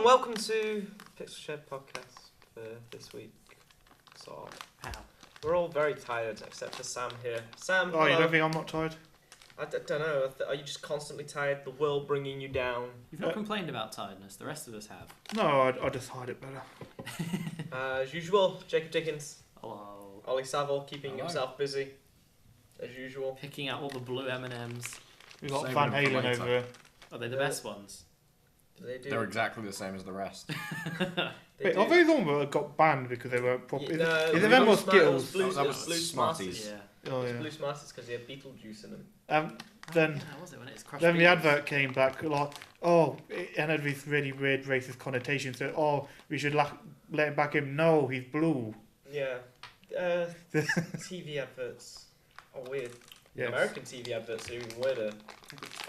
and welcome to Pixel Shed Podcast for this week. So, we're all very tired except for Sam here. Sam, oh, you don't think I'm not tired? I don't know. Are you just constantly tired? The world bringing you down? You've not complained about tiredness. The rest of us have. No, I just hide it better. As usual, Jacob Dickens. Hello. Ollie Saville keeping himself busy. As usual. Picking out all the blue M&Ms. We've got Van Halen over there. Are they the best ones? They're exactly the same as the rest. Wait, are they the one that got banned because they weren't proper? No, is it them or Skittles? That was Blue Smarties. Yeah. Oh, yeah. Blue Smarties because they had Beetlejuice in them. Then, how was it when it's crushed then the beans? advert came back like, and had this really weird racist connotation. So, we should let him back in. No, he's blue. Yeah. TV adverts are weird. Yes. American TV adverts are even weirder.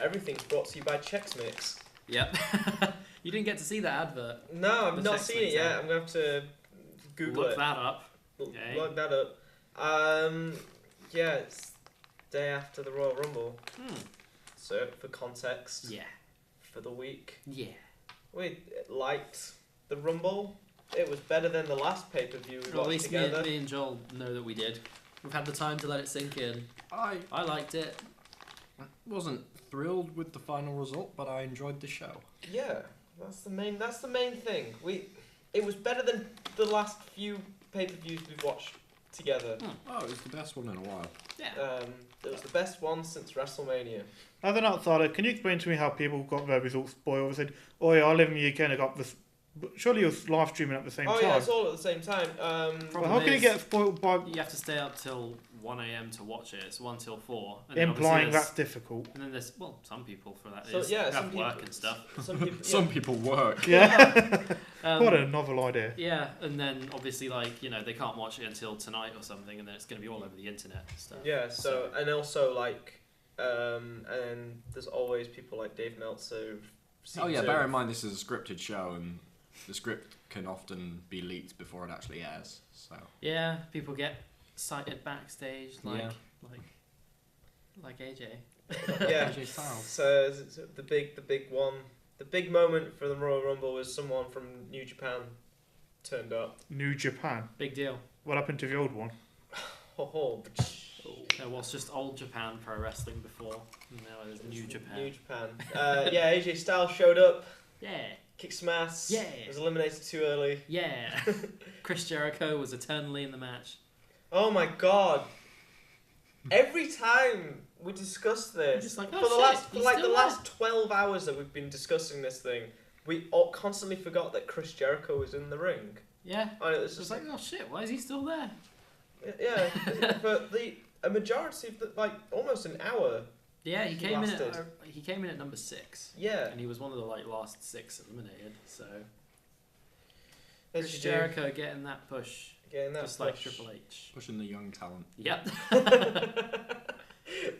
Everything's brought to you by Chex Mix. Yep. You didn't get to see that advert. No, I've The not Chex seen Mix it yet. ad. I'm going to have to Google Look it. that up. Okay. Look that up. Yeah, it's day after the Royal Rumble. So, for context, Yeah. for the week, Yeah. we liked the Rumble. It was better than the last pay-per-view we Well, at watched least together. me and Joel know that we did. We've had the time to let it sink in. I I liked it. wasn't thrilled with the final result, but I enjoyed the show. Yeah, that's the main thing. It was better than the last few pay-per-views we've watched together. Oh, it was the best one in a while. Yeah. It was the best one since WrestleMania. As an outsider, can you explain to me how people got their results spoiled? They said, "Oh yeah, I live in the UK and I got this." But surely it was live streaming at the same time. Yeah, it's all at the same time. Well, how can you get spoiled by You have to stay up till 1 a.m. to watch it. It's 1 till 4. And implying that's difficult? And then there's, some people for that. So, Is yeah, have some work people- and stuff. Some people, Some people work. Yeah. What a novel idea. Yeah, and then obviously, they can't watch it until tonight or something, and then it's going to be all over the internet and stuff. Yeah, so and also and there's always people like Dave Meltzer. Oh yeah, bear in mind this is a scripted show, and the script can often be leaked before it actually airs. So Yeah, people get cited backstage, Yeah. like AJ. Yeah. AJ Styles. So the big one, the big moment for the Royal Rumble was someone from New Japan turned up. New Japan. Big deal. What happened to the old one? There was just old Japan Pro Wrestling before, and now there's New Japan. New Japan. Yeah, AJ Styles showed up, Yeah, kicked some ass. Yeah. Was eliminated too early. yeah. Chris Jericho was eternally in the match. Oh my god. Every time we discuss this, just like, for oh, the shit, last 12 hours that we've been discussing this thing, we all constantly forgot that Chris Jericho was in the ring. Yeah. And it was It's just like, oh shit, why is he still there? yeah, for a majority of almost an hour. Yeah, he came lasted. in at number 6. Yeah. And he was one of the last 6 eliminated. So As Chris you do. Jericho getting that push, Getting that just like push. Triple H. Pushing the young talent. Yep.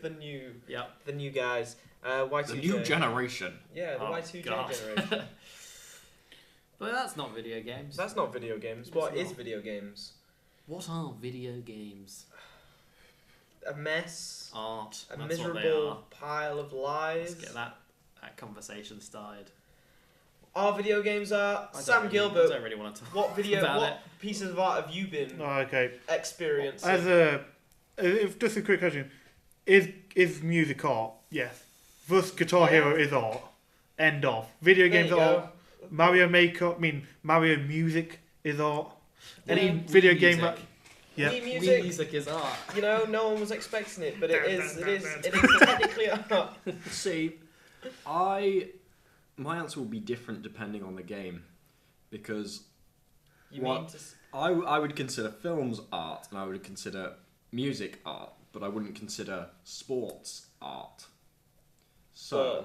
the new Yep. guys. Y2J. The new generation. Yeah, the Oh, Y2J God. generation. But that's not video games. That's not video games. It's What is not. video games? What are video games? A mess. Art. A That's what they miserable are. pile of lies. Let's get that conversation started. Our video games are I Sam don't Gilbert. really want to talk What about it. pieces of art have you been Oh, okay. experiencing? If just a quick question: Is music art? Yes. Thus, Guitar Hero is art. End of. Video There games you are go. art. Mario Mario music is art. Any Yeah. video Wii game music. that. Yeah. Wii Wii music. music is art. You know, no one was expecting it, but it is technically art. See, my answer will be different depending on the game, because You What? mean to I would consider films art, and I would consider music art, but I wouldn't consider sports art. So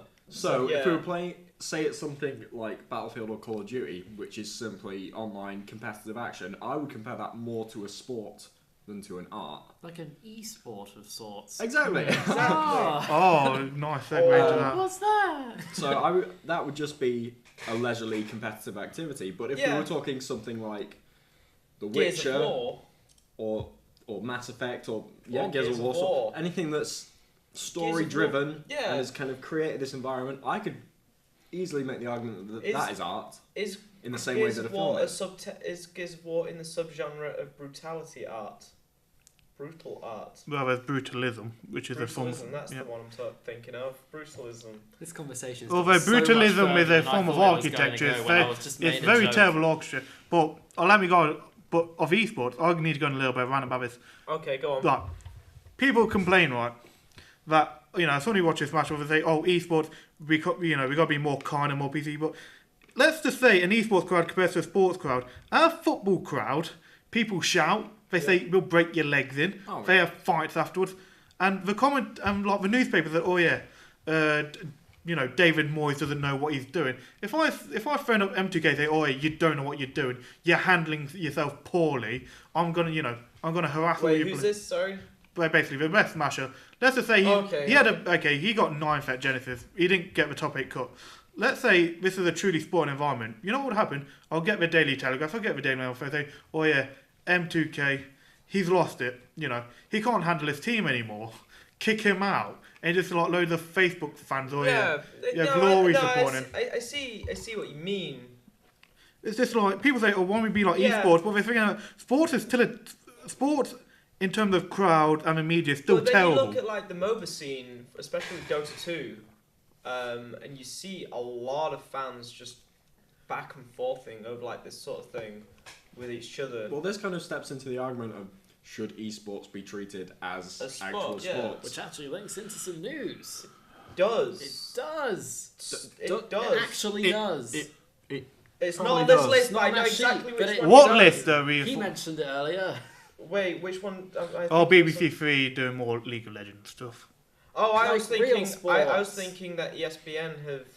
yeah. if we were playing, say it's something like Battlefield or Call of Duty, which is simply online competitive action, I would compare that more to a sport than to an art. Like an e-sport of sorts. Exactly. Oh, nice segue to that. What's that? So that would just be a leisurely competitive activity. But if we Yeah. were talking something like The Gears of Witcher War. or Mass Effect or Gears of War, War. anything that's story driven Yeah. and has kind of created this environment, I could easily make the argument that that is art. Is in the same way that a film is. Is Gears of War in the subgenre of brutality art? Brutal art. Well, there's brutalism, which is a form. Brutalism, that's the one I'm thinking of. Brutalism. This conversation. Although brutalism is a form of architecture, it's very terrible architecture. But let me go. But of esports, I need to go on a little bit of rant about this. Okay, go on. Like, people complain, right, that somebody watches Smash Bros. They say, "Oh, esports, we got to be more kind and more PC." But let's just say an esports crowd compared to a sports crowd. A football crowd, people shout. They say we'll break your legs in. Oh, they have fights afterwards, and the comment like the newspaper that David Moyes doesn't know what he's doing. If I phone up M2K and say, "Oh, you don't know what you're doing. You're handling yourself poorly," I'm gonna harass all you. Wait, who's this? Sorry. Well, basically the best smasher. Let's just say he got 9 Fet Genesis. He didn't get the top 8 cut. Let's say this is a truly sporting environment. You know what would happen? I'll get the Daily Telegraph. I'll get the Daily Mail. If I say, "Oh yeah, M2K, he's lost it. He can't handle his team anymore. Kick him out." And just like loads of Facebook fans or glory supporting. I see what you mean. It's just like people say, "Oh, why don't we be like esports?" But they're thinking sports is still sports in terms of crowd and the media is still terrible. But then you look at like the MOBA scene, especially with Dota 2, and you see a lot of fans just back and forthing over like this sort of thing with each other. Well, this kind of steps into the argument of should esports be treated as actual sports? Which actually links into some news. It does. It actually does. It's not on this list, but I know exactly which one. What list are we? He mentioned it earlier. Wait, which one? BBC Three doing more League of Legends stuff. Oh, I was thinking that ESPN have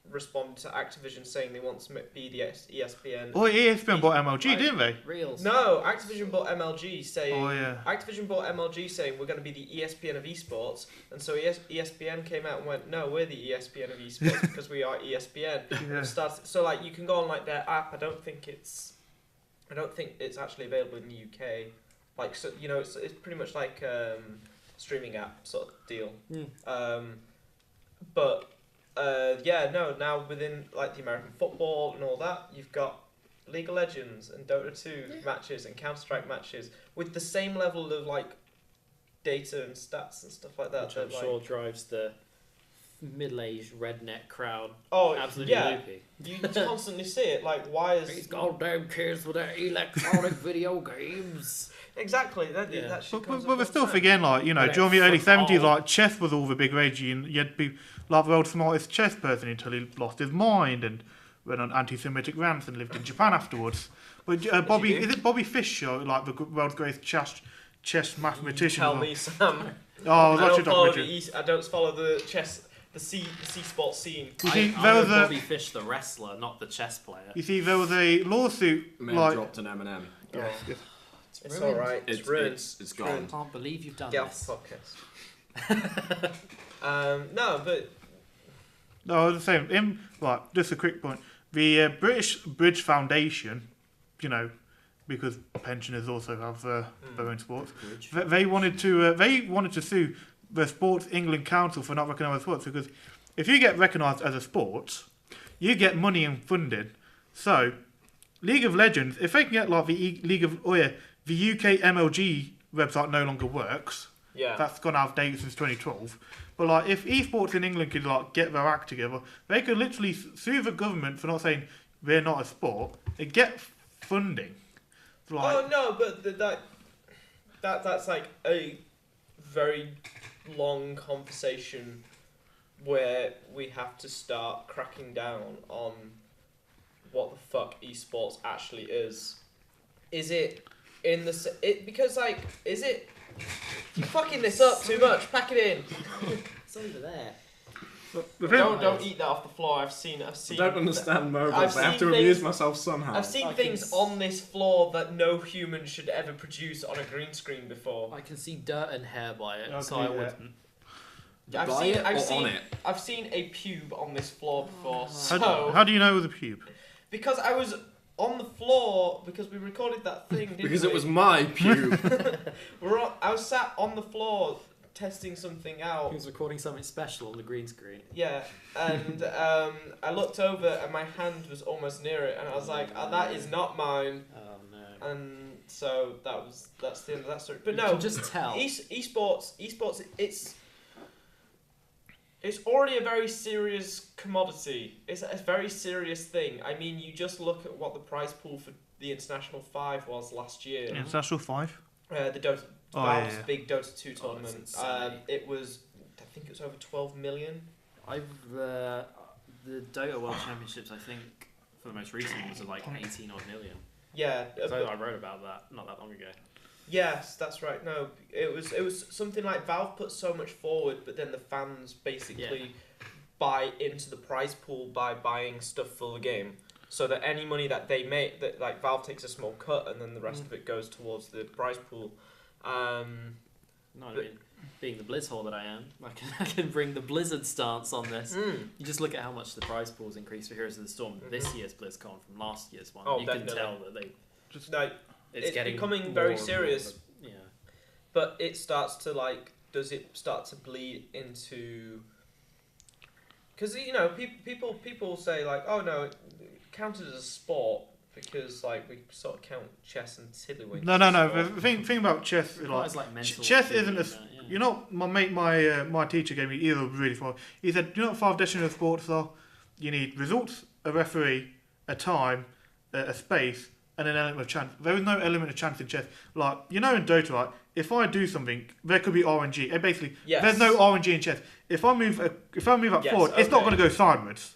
responded to Activision saying they want to be the ESPN. Oh, ESPN bought MLG, didn't they? No, Activision bought MLG saying. Oh yeah. Activision bought MLG saying we're going to be the ESPN of esports, and so ESPN came out and went, "No, we're the ESPN of esports because we are ESPN." Yeah. So like you can go on like their app. I don't think it's actually available in the UK. Like so, it's pretty much like streaming app sort of deal. But. Now within like the American football and all that, you've got League of Legends and Dota 2 matches and Counter-Strike matches with the same level of like data and stats and stuff like that. Which I'm sure drives the middle-aged redneck crowd absolutely loopy. You constantly see it. Like, why is these goddamn kids with their electronic video games? Exactly. That shit comes but we're still forgetting, like, during the early 70s, like, chess was all the big rage, and you had to be like the world's smartest chess person until he lost his mind and went on anti-Semitic rants and lived in Japan afterwards. But is it Bobby Fischer, like the world's greatest chess mathematician? You tell me, Sam. Oh, I don't follow the chess. The C sports scene. I know Bobby Fish, the wrestler, not the chess player. You see, there was a lawsuit. Dropped an M&M. It's alright. It's ruined. It's gone. I can't believe you've done this. Get off the podcast. No, but no, I was saying. Just a quick point. The British Bridge Foundation, because pensioners also have their own sports. They wanted to sue the Sports England Council for not recognising sports, because if you get recognised as a sport, you get money and funding. So, League of Legends, if they can get like the the UK MLG website no longer works. Yeah. That's gone out of date since 2012. But like, if esports in England could like get their act together, they could literally sue the government for not saying they're not a sport. They get funding. But that's like a very long conversation where we have to start cracking down on what the fuck esports actually is. Is it in the because like is it? You're fucking this up too much. Pack it in. It's over there. Don't eat that off the floor. I've seen. I don't understand mobiles. I have to amuse myself somehow. I've seen things on this floor that no human should ever produce on a green screen before. I can see dirt and hair by it, so I wouldn't. I've seen a pube on this floor before. How do you know it was a pube? Because I was on the floor because we recorded that thing. Because it was my pube. I was sat on the floor testing something out. He was recording something special on the green screen. Yeah, and I looked over and my hand was almost near it, and I was like, that is not mine. Oh no. And so that's the end of that story. But You no, can just tell. esports, it's already a very serious commodity. It's a very serious thing. I mean, you just look at what the prize pool for the International 5 was last year. International 5? The Dota, Oh, Valve's yeah. big Dota 2 tournament. insane. It was, I think it was over 12 million. The Dota World Championships, I think, for the most recent ones, are like 18 odd million. Yeah. So I wrote about that not that long ago. Yes, that's right. No, it was something like Valve put so much forward, but then the fans basically buy into the prize pool by buying stuff for the game. So that any money that they make, that like Valve takes a small cut, and then the rest of it goes towards the prize pool. No, I mean, being the Blizz whore that I am, I can bring the Blizzard stance on this. You just look at how much the prize pool's increased for Heroes of the Storm this year's BlizzCon from last year's one. Oh, you definitely. can tell that they Just Like, it's getting becoming more very and more serious. of a- yeah. but it starts to like, does it start to bleed into? Because people say like, oh no, it counted as a sport because like we sort of count chess and tiddlywinks. No. The thing about chess is Requires, like mental chess activity isn't a. in that, yeah. You know, my teacher gave me either really far. He said, "Do you know what 5 definitions of sports are? You need results, a referee, a time, a space, and an element of chance. There is no element of chance in chess. Like in Dota, right? If I do something, there could be RNG. It basically, Yes. there's no RNG in chess. If I move up Yes, forward, it's not okay. going to go sideways.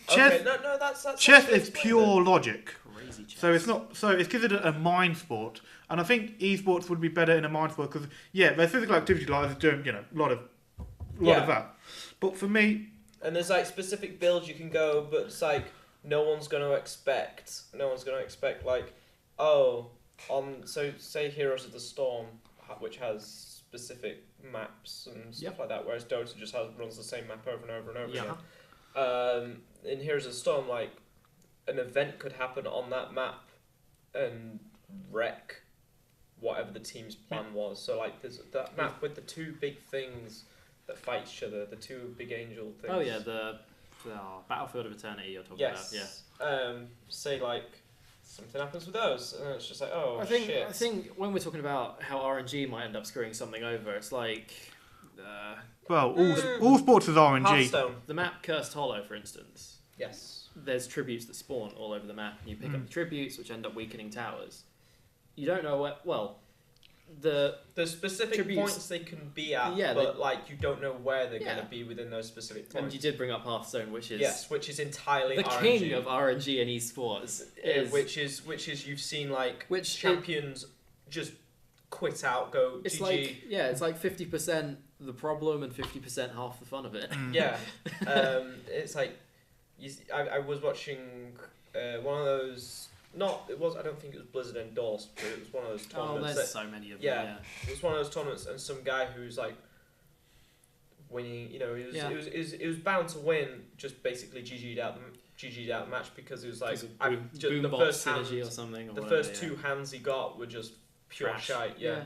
Chess, Okay, no, that's chess actually is explained pure logic. Crazy chess. So it's not. So it's considered a mind sport, and I think esports would be better in a mind sport because there's physical activity like doing a lot of that. But for me, And there's like specific builds you can go, but it's like no one's gonna expect like, say Heroes of the Storm, which has specific maps and stuff like that, whereas Dota just runs the same map over and over and over again. In Heroes of the Storm, like an event could happen on that map and wreck whatever the team's plan was. So like there's that map with the two big things that fight each other, the two big angel things. Oh yeah, the Battlefield of Eternity you're talking about. Yeah. Say like something happens with those, and it's just like, oh I shit. think when we're talking about how RNG might end up screwing something over, it's like all sports is RNG. Hearthstone. the map Cursed Hollow, for instance. Yes. There's tributes that spawn all over the map, and you pick up the tributes, which end up weakening towers. You don't know where. Well, the specific tributes- points they can be at, Yeah, but like you don't know where they're Yeah. going to be within those specific and points. you did bring up Hearthstone, which is which is entirely the RNG. king of RNG and esports. Is, which is you've seen like Which champions just quit out, go it's GG. like it's like 50% the problem and 50% half the fun of it. Yeah, it's like I was watching one of those. I don't think it was Blizzard endorsed, but it was one of those Oh, tournaments. there's so many of them. yeah. Yeah. It was one of those tournaments, and some guy who's like winning. He was bound to win. Just basically GG'd out the match because he was like the first synergy or something. Or the whatever, first two hands he got were just pure Trash. shite. Yeah.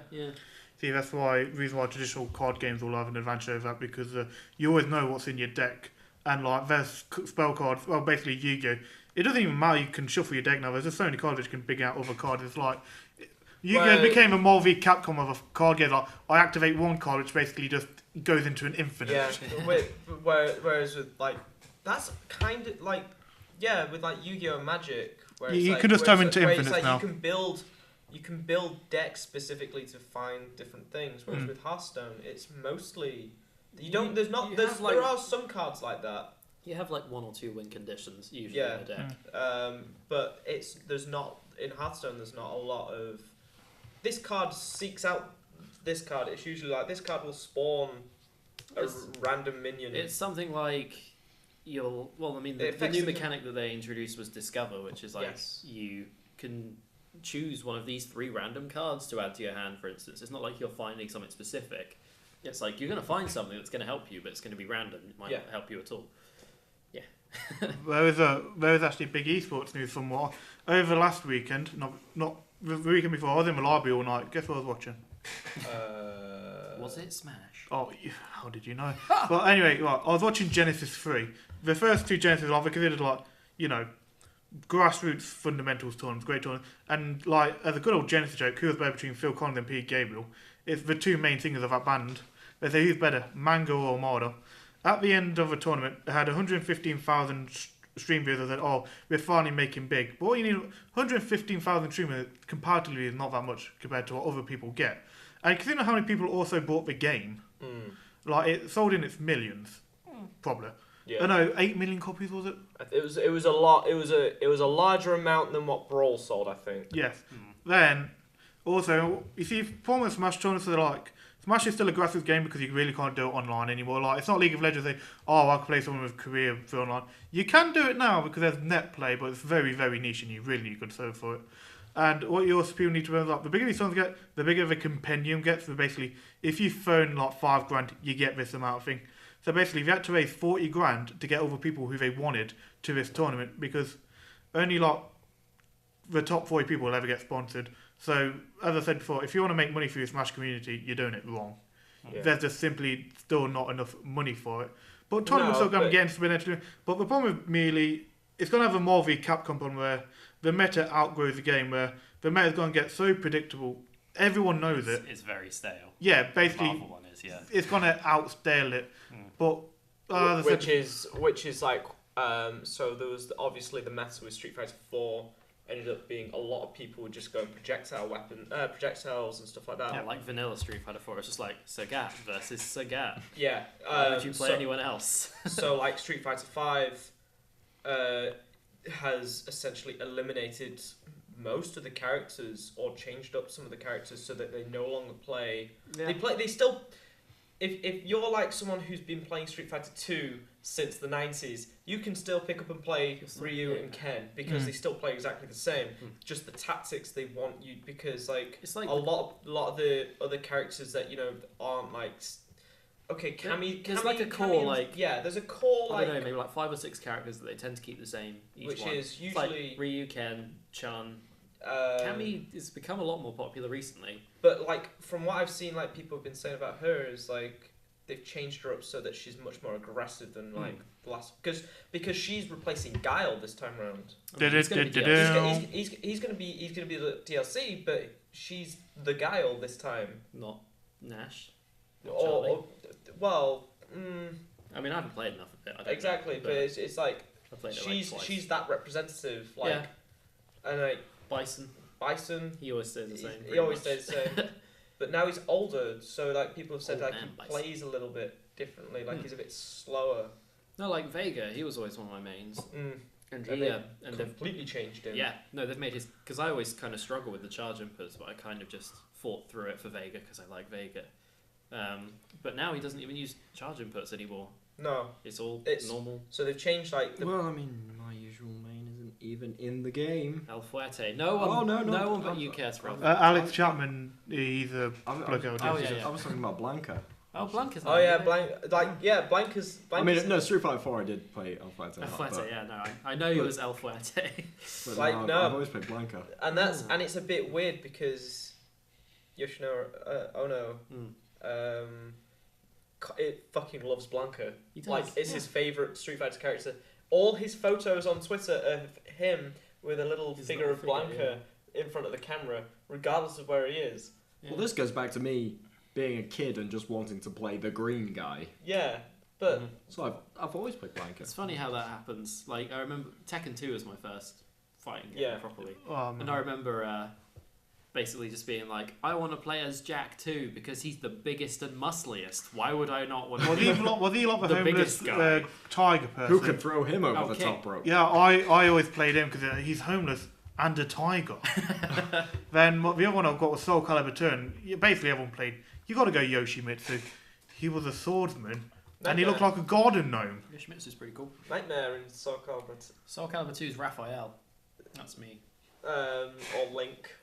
See, that's the reason why traditional card games will have an advantage over that because you always know what's in your deck. And like there's spell cards, well basically Yu-Gi-Oh! It doesn't even matter, you can shuffle your deck now. There's just so many cards which can big out other cards. It's like Yu-Gi-Oh! Became a Marvel Capcom of a card game. Like I activate one card which basically just goes into an infinite. Yeah. Whereas with like that's kind of like with like Yu-Gi-Oh! And Magic. Where You can just turn into infinites like now. You can build decks specifically to find different things. Whereas with Hearthstone, it's mostly there are some cards like that. You have like one or two win conditions usually Yeah. in a deck. But there's not in Hearthstone. There's not a lot of this card seeks out this card. It's usually like this card will spawn a random minion. It's something like the new mechanic that they introduced was Discover, which is like you can choose one of these 3 random cards to add to your hand, for instance. It's not like you're finding something specific. It's like you're going to find something that's going to help you, but it's going to be random. It might not help you at all. Yeah. There was actually big esports news somewhat over last weekend. Not the weekend before. I was in the library all night. Guess what I was watching? Was it Smash? Oh, how did you know? But anyway, I was watching Genesis 3. The first two Genesis are considered grassroots fundamentals tournaments, great tournaments. And as a good old Genesis joke, who was better between Phil Collins and Pete Gabriel? It's the two main singers of that band. They say who's better, Mango or Armada. At the end of a tournament, it had 115,000 stream viewers. I said, "Oh, we're finally making big." But what you need, 115,000 streamers comparatively is not that much compared to what other people get. And consider how many people also bought the game. It sold in its millions, probably. Yeah. I know, 8 million copies was it? It was a lot. It was a larger amount than what Brawl sold, I think. Yes. Then also you see, former Smash tournaments are Smash is still a grassroots game because you really can't do it online anymore. It's not League of Legends. I can play someone with Korea for online. You can do it now because there's net play, but it's very, very niche and you really need good server for it. And what you also people need to remember, the bigger these songs get, the bigger the compendium gets. So basically, if you phone $5,000, you get this amount of thing. So basically, if you had to raise 40 grand to get over people who they wanted to this tournament, because only the top 40 people will ever get sponsored. So as I said before, if you want to make money for your Smash community, you're doing it wrong. Yeah. There's just simply still not enough money for it. But tournaments are going to get into the. But the problem with Melee, it's going to have a more of a Capcom problem where the meta outgrows the game, where the meta is going to get so predictable. Everyone knows it. It's very stale. Yeah, basically, Marvel one is, yeah. It's going to outstale it. But which is so there was obviously the meta with Street Fighter 4 ended up being a lot of people just going projectiles and stuff like that. Yeah, like vanilla Street Fighter 4, it's just like Sagat versus Sagat. Yeah. Why would you play anyone else? So Street Fighter 5 has essentially eliminated most of the characters or changed up some of the characters so that they no longer play. Yeah. They still. If you're someone who's been playing Street Fighter 2 since the 90s, you can still pick up and play Ryu and Ken because they still play exactly the same. Just the tactics they want you, because it's a lot of the other characters that aren't okay, Cammy. There's a core there's a core I don't know, maybe 5 or 6 characters that they tend to keep the same each which one. Is usually Ryu, Ken, Chun. Cammy has become a lot more popular recently. But from what I've seen, people have been saying about her is they've changed her up so that she's much more aggressive than the last, because she's replacing Guile this time around. He's gonna be the DLC, but she's the Guile this time. Not Nash. I haven't played enough of it. I don't exactly, know, but it's she's she's that representative. And Bison. He always stays the same. He always stays the same. But now he's older, so people have said he plays a little bit differently. He's a bit slower. No, Vega. He was always one of my mains. And they've completely changed him. Yeah, no, they've made his, because I always kind of struggle with the charge inputs, but I kind of just fought through it for Vega because I like Vega. But now he doesn't even use charge inputs anymore. No, it's normal. So they've changed my usual main isn't even in the game. El Fuerte. No one but you cares for El Alex Chapman. He's a bloke. I was talking about Blanca. Oh, Blanca's. Oh yeah, Blanca's. Street Fighter 4 I did play El Fuerte. El Fuerte, I know he was El Fuerte. I've always played Blanca. And it's a bit weird because Yoshinori Ono, it fucking loves Blanca. He does, it's his favourite Street Fighter character. All his photos on Twitter of him with a little figure of Blanca in front of the camera, regardless of where he is. Yeah. Well, this goes back to me being a kid and just wanting to play the green guy. Yeah, but so I've always played Blanca. It's funny how that happens. I remember Tekken 2 was my first fighting game properly, and I remember basically just being I want to play as Jack too because he's the biggest and muscliest. Why would I not want to? Was he the homeless tiger person who could throw him over the top rope? Yeah, I always played him because he's homeless and a tiger. Then the other one I've got was Soul Calibur 2, and basically everyone played. You got to go Yoshimitsu. He was a swordsman. And he looked like a garden gnome. Yoshimitsu's pretty cool. Nightmare in Soul Calibur. Soul Calibur 2 is Raphael. That's me. Or Link.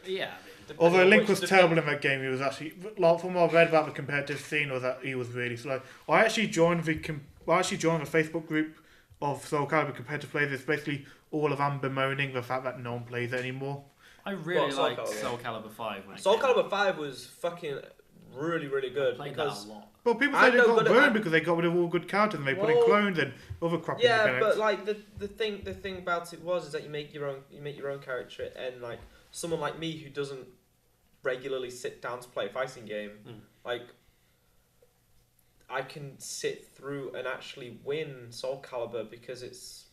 Yeah. Although Link was terrible in that game, he was actually, from what I read about the competitive scene, was that he was really slow. I actually joined the Facebook group of Soul Calibur competitive players. It's basically all of them bemoaning the fact that no one plays it anymore. I really liked Soul Calibur 5. Soul Calibur 5 was fucking really, really good. I played because that a lot. Well, people say they got burned because they got rid of all good characters and they put in clones and other crap. Yeah, but like the thing about it is that you make your own character, and like someone like me who doesn't regularly sit down to play a fighting game, like I can sit through and actually win Soul Calibur because it's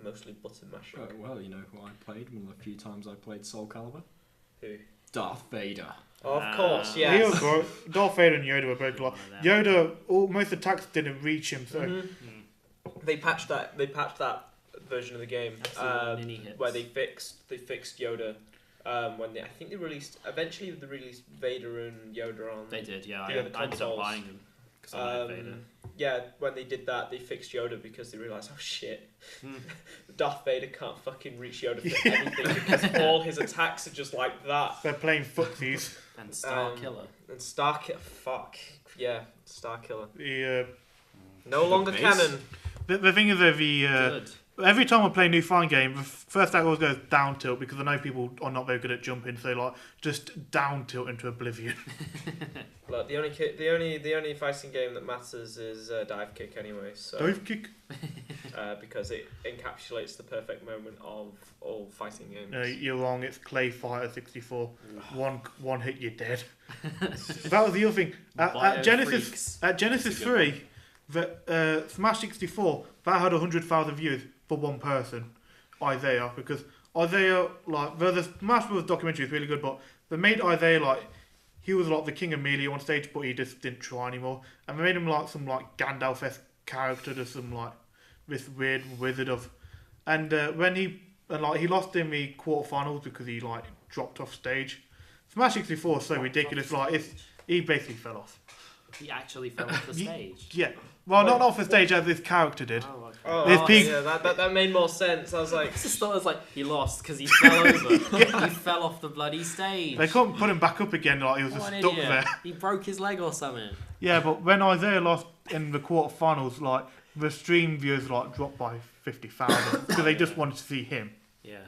mostly button mashing. Well, you know who I played one of the few times I played Soul Calibur? Who? Darth Vader. Oh, of course, He yes. was great. Darth Vader and Yoda were both like Yoda. Most attacks didn't reach him, so They patched that version of the game where they fixed Yoda. When I think they released Vader and Yoda on. They did, yeah. the I other ended up consoles. buying them because I like Vader. Yeah, when they did that, they fixed Yoda because they realised, oh shit, Darth Vader can't fucking reach Yoda for anything because all his attacks are just like that. they're playing footsies. And Star Killer. And fuck yeah, Star Killer. No longer canon. The thing is, Good. every time I play a new fighting game, the first act always goes down tilt because I know people are not very good at jumping, so like just down tilt into oblivion. Look, the only fighting game that matters is Dive Kick anyway. So Dive Kick. because it encapsulates the perfect moment of all fighting games. You're wrong. It's Clay Fighter 64. One hit, you're dead. That was the other thing. At Genesis 3, the Smash 64 that had 100,000 views for one person, Isaiah, because Isaiah the Smash Bros documentary is really good, but they made Isaiah like he was like the king of melee on stage, but he just didn't try anymore, and they made him like some like Gandalf-esque character, just some like this weird wizard of, and when he lost in the quarterfinals because he like dropped off stage. Smash 64 is so ridiculous, he basically fell off. He actually fell off the stage. Yeah. Well, not off the stage as this character did. Oh, okay. Yeah, that made more sense. I was like, I just thought it was like he lost because he fell over. He fell off the bloody stage. They couldn't put him back up again, like he was just stuck there. He broke his leg or something. Yeah, but when Isaiah lost in the quarterfinals, like the stream views like dropped by 50,000 because they just wanted to see him. Yeah,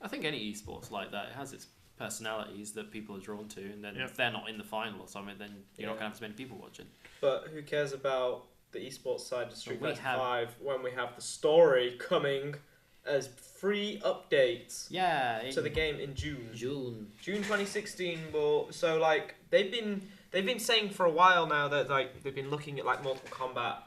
I think any esports like that, it has its personalities that people are drawn to, and then if they're not in the final or something, then you're not going to have as many people watching. But who cares about the esports side of Street Fighter 5 when we have the story coming as free updates to the game in June 2016. So like they've been saying for a while now that like they've been looking at like Mortal Kombat,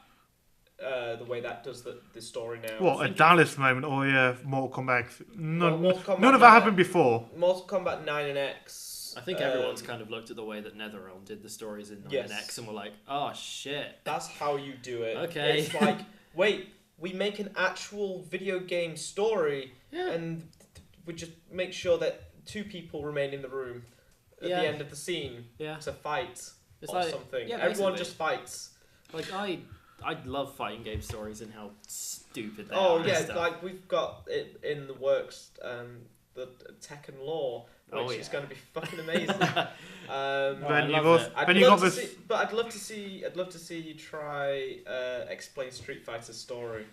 the way that does the story now. What, a Dallas moment or Mortal Kombat? None Kombat of that happened before. Mortal Kombat 9 and X. I think everyone's kind of looked at the way that NetherRealm did the stories in 9 and X and were like, oh shit. That's how you do it. Okay. It's like, wait, we make an actual video game story and we just make sure that 2 people remain in the room at the end of the scene to fight something. Yeah, everyone just fights. Like I love fighting game stories and how stupid they are. Oh yeah, like we've got it in the works, the Tekken lore, which is going to be fucking amazing. I'd love to see you try explain Street Fighter's story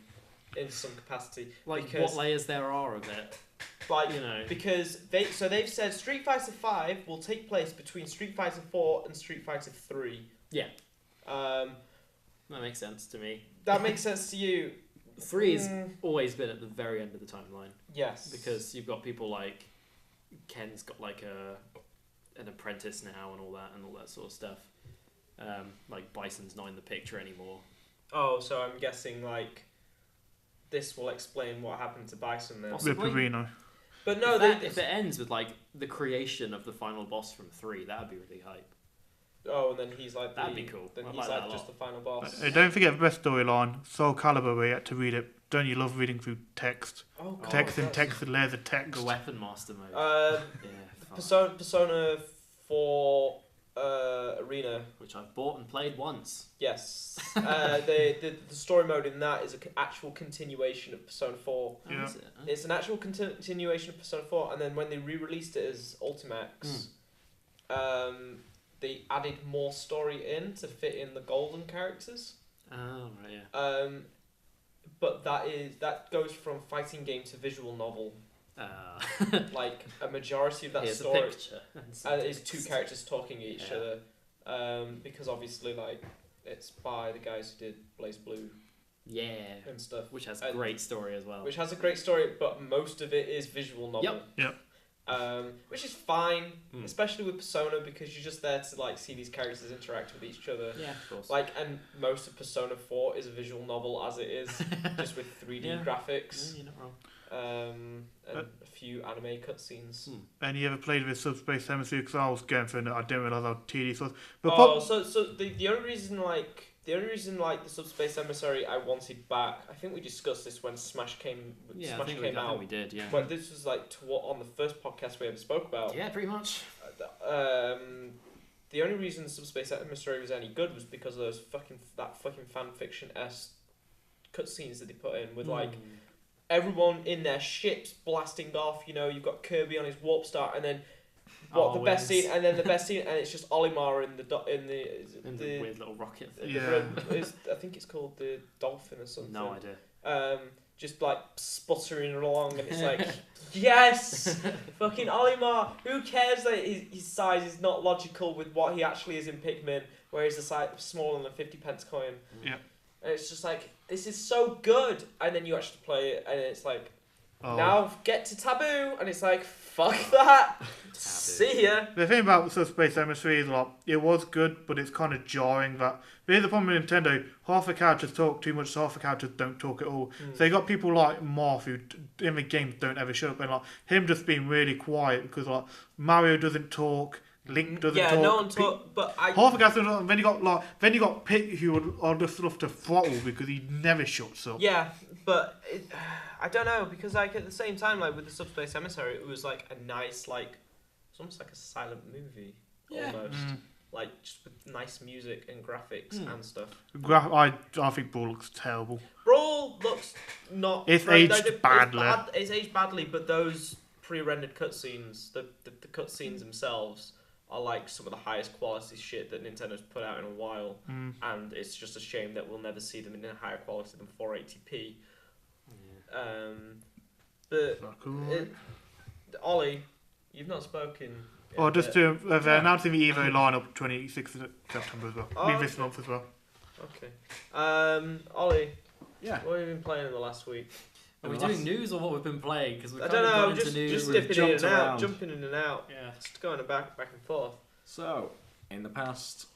in some capacity. Like what layers there are of it. Like, because they've said Street Fighter 5 will take place between Street Fighter 4 and Street Fighter 3. Yeah. That makes sense to me. That makes sense to you. 3 has always been at the very end of the timeline. Yes. Because you've got people like Ken's got like an apprentice now and all that sort of stuff. Like Bison's not in the picture anymore. Oh, so I'm guessing like this will explain what happened to Bison then. Possibly. But no, if it ends with like the creation of the final boss from 3, that'd be really hype. Oh, and then he's like that'd be cool. Then he's like just the final boss. Don't forget the best storyline, Soul Calibur, where you had to read it. Don't you love reading through text? Oh, God, text and layers of text. The Weapon Master mode. Persona 4 Arena, which I've bought and played once. Yes. The story mode in that is an actual continuation of Persona 4. Yeah. Is it? It's an actual continuation of Persona 4, and then when they re-released it as Ultimax, they added more story in to fit in the golden characters. Oh, right, yeah. But that goes from fighting game to visual novel. Like a majority of that Here's story a picture. is 2 characters talking at each other. because obviously like it's by the guys who did Blaze Blue. Yeah. And stuff, which has a great story as well. Which has a great story, but most of it is visual novel. Yep. Which is fine, especially with Persona, because you're just there to like see these characters interact with each other. Yeah, of course. Like, and most of Persona 4 is a visual novel as it is, just with 3D graphics. Yeah, you're not wrong. And a few anime cutscenes. And you ever played with Subspace Hemisphere? Because I was going through it, I didn't realise how tedious it was. But so the only reason the Subspace Emissary I wanted back, I think we discussed this when Smash came out. I think we did, yeah. But this was like on the first podcast we ever spoke about. Yeah, pretty much. The only reason Subspace Emissary was any good was because of those that fucking fan fiction-esque cutscenes that they put in with like everyone in their ships blasting off. You know, you've got Kirby on his warp star, and then the best scene, and it's just Olimar in the weird little rocket thing. I think it's called the Dolphin or something. No idea. Just like sputtering along, and it's like, yes, fucking Olimar. Who cares that his size is not logical with what he actually is in Pikmin, where he's the size smaller than a 50p coin. Yeah. And it's just like, this is so good, and then you actually play it, and it's like, now get to Taboo, and it's like, fuck that. See ya. The thing about Subspace Emissary is like, it was good, but it's kind of jarring that. But here's the problem with Nintendo: half the characters talk too much, half the characters don't talk at all. So you got people like Marth who in the games don't ever shut up, and like him just being really quiet because like Mario doesn't talk. Link doesn't talk. Yeah, no one talk, but half the guys don't talk. Then you got Pit who would just love to throttle because he never shuts up. Yeah, but I don't know, because like at the same time, like with the Subspace Emissary, it was like a nice it's almost like a silent movie almost. Like just with nice music and graphics and stuff. I think Brawl looks terrible. Brawl looks not. It's aged badly. It's aged badly, but those pre-rendered cutscenes, the cutscenes themselves, are like some of the highest quality shit that Nintendo's put out in a while, and it's just a shame that we'll never see them in a higher quality than 480p. But Ollie, you've not spoken. Just they're announcing the Evo lineup 26th of September as well. This month as well. Okay. Ollie. Yeah. What have you been playing in the last week? Are we doing news or what we've been playing? Because we I don't know. Just dipping in and out, around. jumping in and out. Yeah. Just going back and forth. So, in the past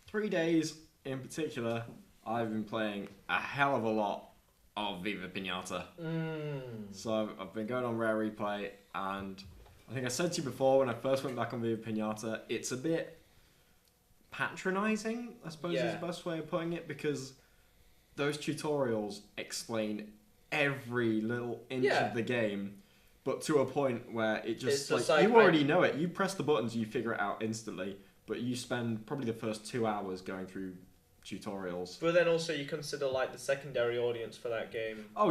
3 days in particular, I've been playing a hell of a lot of Viva Pinata. So I've been going on Rare Replay, and I think I said to you before when I first went back on Viva Pinata, it's a bit patronising, I suppose is the best way of putting it, because those tutorials explain every little inch of the game, but to a point where it just like you already know it. You press the buttons, you figure it out instantly, but you spend probably the first 2 hours going through tutorials. But then also you consider like the secondary audience for that game. I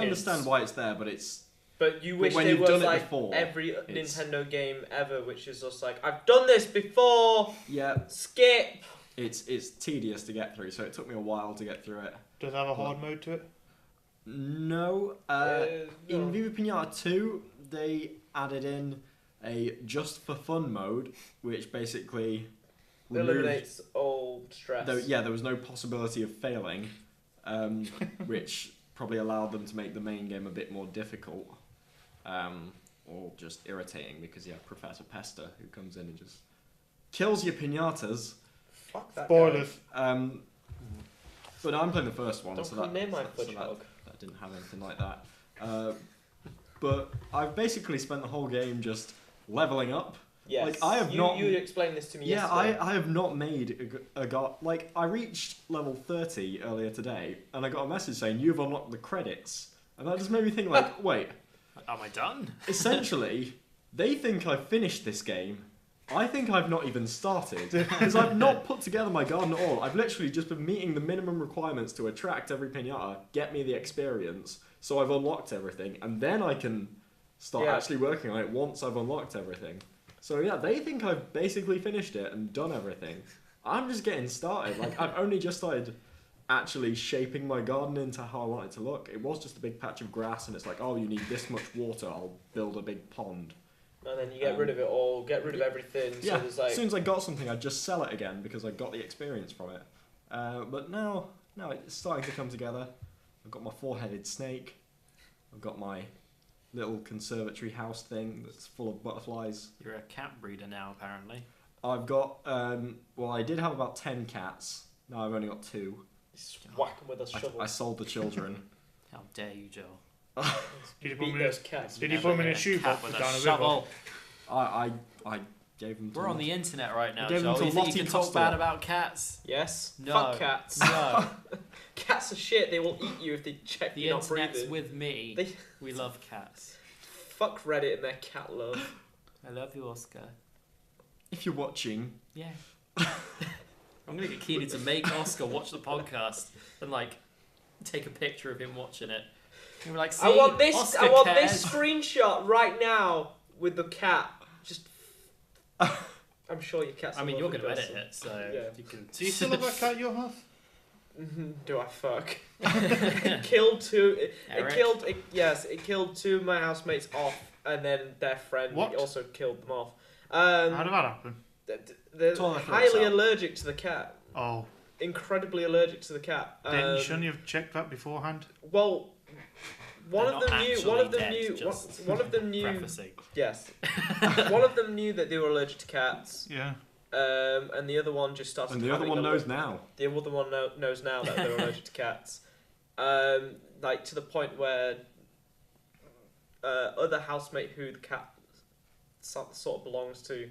understand why it's there, but it's. But you wish it was like every Nintendo game ever, which is just like, I've done this before. Yeah. Skip. It's tedious to get through, so it took me a while to get through it. Does it have a hard mode to it? No. In Viva Pinata 2, they added in a just for fun mode, which basically eliminates all stress. There was no possibility of failing, which probably allowed them to make the main game a bit more difficult, or just irritating, because you have Professor Pester who comes in and just kills your pinatas. Fuck that Spoilers. guy. But I'm playing the first one, so that didn't have anything like that. But I've basically spent the whole game just leveling up. Yes. Like, I have not. You explained this to me yesterday. I have not made a god. Like, I reached level 30 earlier today, and I got a message saying you've unlocked the credits, and that just made me think like, wait, am I done? Essentially, they think I've finished this game. I think I've not even started, because I've not put together my garden at all. I've literally just been meeting the minimum requirements to attract every pinata, get me the experience, so I've unlocked everything, and then I can start actually working on it once I've unlocked everything. So yeah, they think I've basically finished it and done everything. I'm just getting started. Like, I've only just started actually shaping my garden into how I want it to look. It was just a big patch of grass, and it's like, oh, you need this much water, I'll build a big pond. And then you get rid of it all, get rid of everything. Yeah, So there's like... as soon as I got something, I'd just sell it again because I got the experience from it. But now it's starting to come together. I've got my four-headed snake. I've got my little conservatory house thing that's full of butterflies. You're a cat breeder now, apparently. I've got, I did have about 10 cats. Now I've only got 2. Just whack them with a shovel. I sold the children. How dare you, Joel? Did you Beat those cats. put them in a shoebox with down a a river? shovel. I gave them to We're on the internet right now, I gave them Joel. to You think Lottie you can talk Costa. bad about cats? Yes. No. Fuck cats. No. Cats are shit. They will eat you if they check The you're not internet's breathing. with me. They- We love cats. Fuck Reddit and their cat love. I love you, Oscar. If you're watching, Yeah. I'm gonna get Keenan to make Oscar watch the podcast and take a picture of him watching it. And we're like, see, I want this. Oscar I want cares. this screenshot right now with the cat. Just. I'm sure your cat's. I a me're lovely gonna edit person. it, so Yeah. you can. Do you still have that cat at your house? Do I fuck? It killed two. It Eric? killed. It killed 2 of my housemates off, and then their friend What? also killed them off. How did that happen? They're Toilet for highly itself. allergic to the cat. Oh, Incredibly allergic to the cat. then shouldn't you have checked that beforehand? Well, one They're of not them knew. actually One of them dead, knew. just One of them knew. Prefacing. Yes. One of them knew that they were allergic to cats. Yeah. And the other one just started. and the other having one a knows now. The other one knows now that they're allergic to cats. To the point where other housemate who the cat sort of belongs to,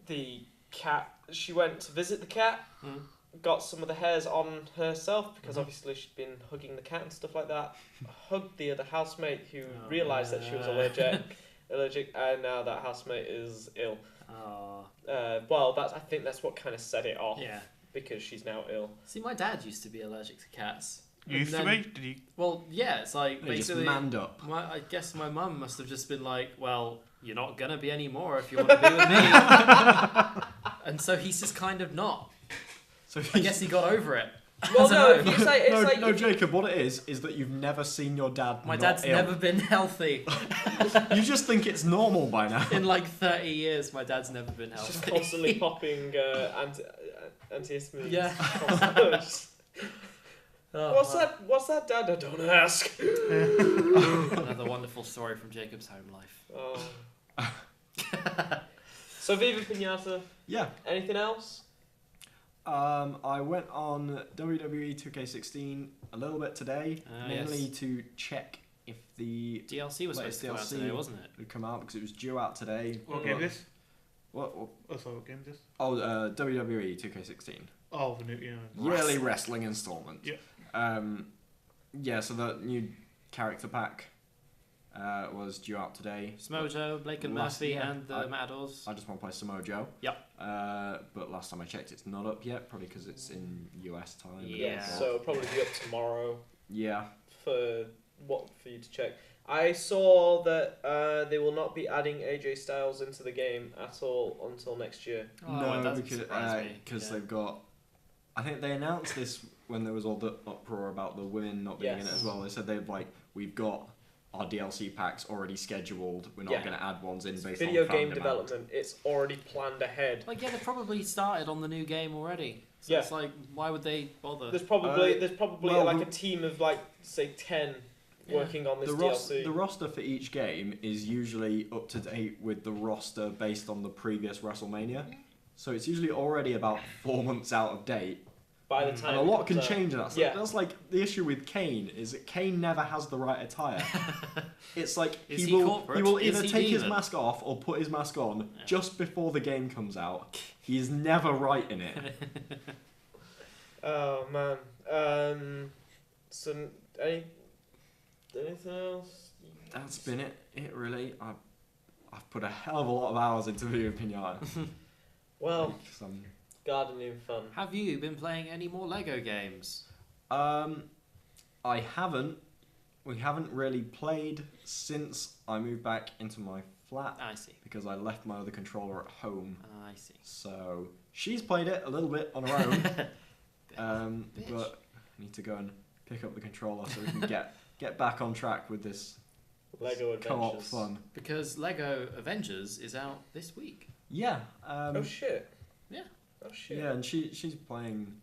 the cat. She went to visit the cat. Got some of the hairs on herself because obviously she'd been hugging the cat and stuff like that. Hugged the other housemate who realised that she was allergic, and now that housemate is ill. Oh. I think that's what kind of set it off. Yeah. Because she's now ill. See, my dad used to be allergic to cats. Used to be? Did he? Well, yeah, it's like They just basically. manned up. I guess my mum must have just been like, well, you're not gonna be anymore if you want to be with me. And so he's just kind of not. So I guess he got over it. Well, no, I don't know. it's like Jacob. What it is that you've never seen your dad. My not dad's ill. never been healthy. You just think it's normal by now. In 30 years, my dad's never been Just healthy. constantly popping antihistamines. Yeah. Oh, What's that, Dad? I don't ask. Another wonderful story from Jacob's home life. Oh. So Viva Pinata. Yeah. Anything else? I went on WWE 2K16 a little bit today, mainly yes. to check if the DLC was supposed to come out DLC today, wasn't it? would come out because it was due out today. What game is this? What? Oh, sorry, what game is this? Oh, WWE 2K16. Oh, the new, yeah. Yearly wrestling installment. Yeah. So the new character pack was due out today. Smojo, Blake and Murphy, and the Matadors. I just want to play Samoa Joe. Yep. But last time I checked, it's not up yet, probably because it's in US time. Yeah. So it'll probably be up tomorrow. Yeah. For you to check. I saw that they will not be adding AJ Styles into the game at all until next year. Oh, it no, doesn't surprise me. because Yeah. they've got. I think they announced this when there was all the uproar about the women not being in it as well. They said we've got our DLC packs already scheduled. We're not going to add ones in based Video on fan game demand. development. It's already planned ahead. They probably started on the new game already. So Yeah. it's why would they bother? There's probably well, a team of say 10 working on this DLC. The roster for each game is usually up to date with the roster based on the previous WrestleMania. So it's usually already about 4 months out of date. By the time And a lot can change in that. So Yeah. that's like the issue with Kane is that Kane never has the right attire. It's like Is he he will corporate? he will Is either he take his demon? mask off or put his mask on just before the game comes out. He's never right in it. Oh man. So anything else? That's been it really. I've put a hell of a lot of hours into Viva Pinata. Well, Some, gardening fun. Have you been playing any more Lego games? I haven't. We haven't really played since I moved back into my flat I see. because I left my other controller at home. I see. So she's played it a little bit on her own. Bitch. But I need to go and pick up the controller so we can get back on track with this Lego co-op Adventures. fun. Because Lego Avengers is out this week. Yeah. Oh shit. Yeah. Oh shit. Yeah, and she's playing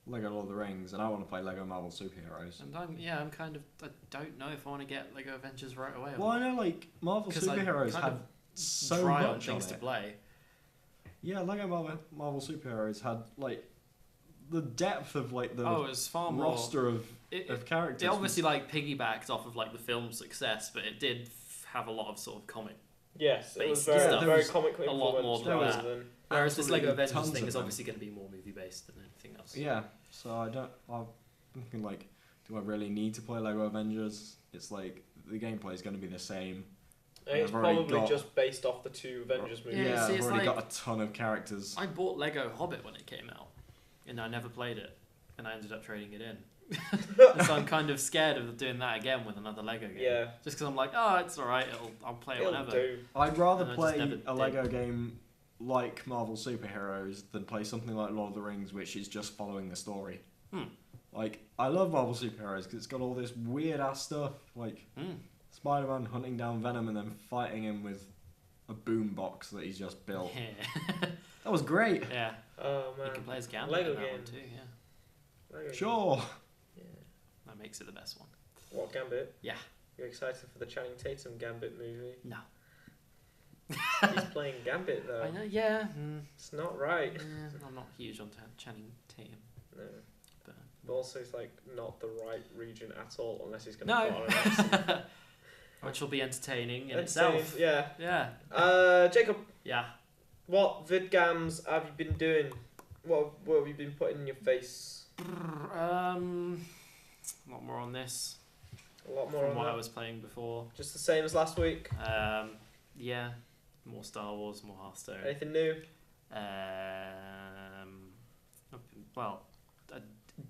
Lego Lord of the Rings, and I want to play Lego Marvel Superheroes. And I'm kind of, I don't know if I want to get Lego Avengers right away. Well, I know like Marvel Superheroes had so dry on much things on to it. play. Yeah, Lego Marvel Superheroes had like the depth of like the it was far more roster of characters. It obviously like piggybacked off of like the film's success, but it did have a lot of sort of comic. Yes, it was Based very, stuff. very comically a lot influenced more to rather that. than. Whereas this Lego Absolutely Avengers tons thing of is them. obviously going to be more movie based than anything else. Yeah, so I'm thinking like, do I really need to play Lego Avengers? It's like the gameplay is going to be the same. It's I've already probably got- just based off the two Avengers movies. Yeah, see, I've it's already like- got a ton of characters. I bought Lego Hobbit when it came out, and I never played it, and I ended up trading it in. And so I'm kind of scared of doing that again with another Lego game. Yeah. Just because I'm like, oh, it's alright, I'll play it It'll whenever. do. I'd rather And I just play never a did. Lego game like Marvel Superheroes than play something like Lord of the Rings, which is just following the story. Like, I love Marvel Superheroes because it's got all this weird ass stuff, like Spider-Man hunting down Venom and then fighting him with a boombox that he's just built. Yeah. That was great. Yeah. Oh man. You can play as Gambit Lego in that one games. too, yeah. Lego Sure. games. Yeah. That makes it the best one. What Gambit? Yeah. You're excited for the Channing Tatum Gambit movie? No. He's playing Gambit though. I know, yeah. It's not right. I'm not huge on Channing Tatum. No. But Also, it's like not the right region at all, unless he's going to No. put on an accent. which will be entertaining in And itself. yeah. Yeah. Jacob, Yeah. what vidgams have you been doing? What have you been putting in your face? A lot more on this A lot more from on what that. I was playing before. Just the same as last week. Yeah. More Star Wars, more Hearthstone. Anything new? Well, I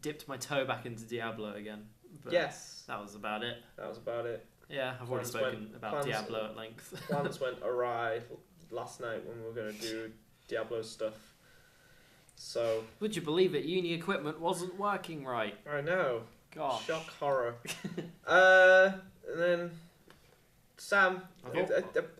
dipped my toe back into Diablo again. But Yes. That was about it. That was about it. Yeah, I've already Plans spoken about plans- Diablo at length. Plans went awry last night when we were going to do Diablo stuff. So, Would you believe it? Uni equipment wasn't working right. I know. Gosh. Shock horror. And then, Sam,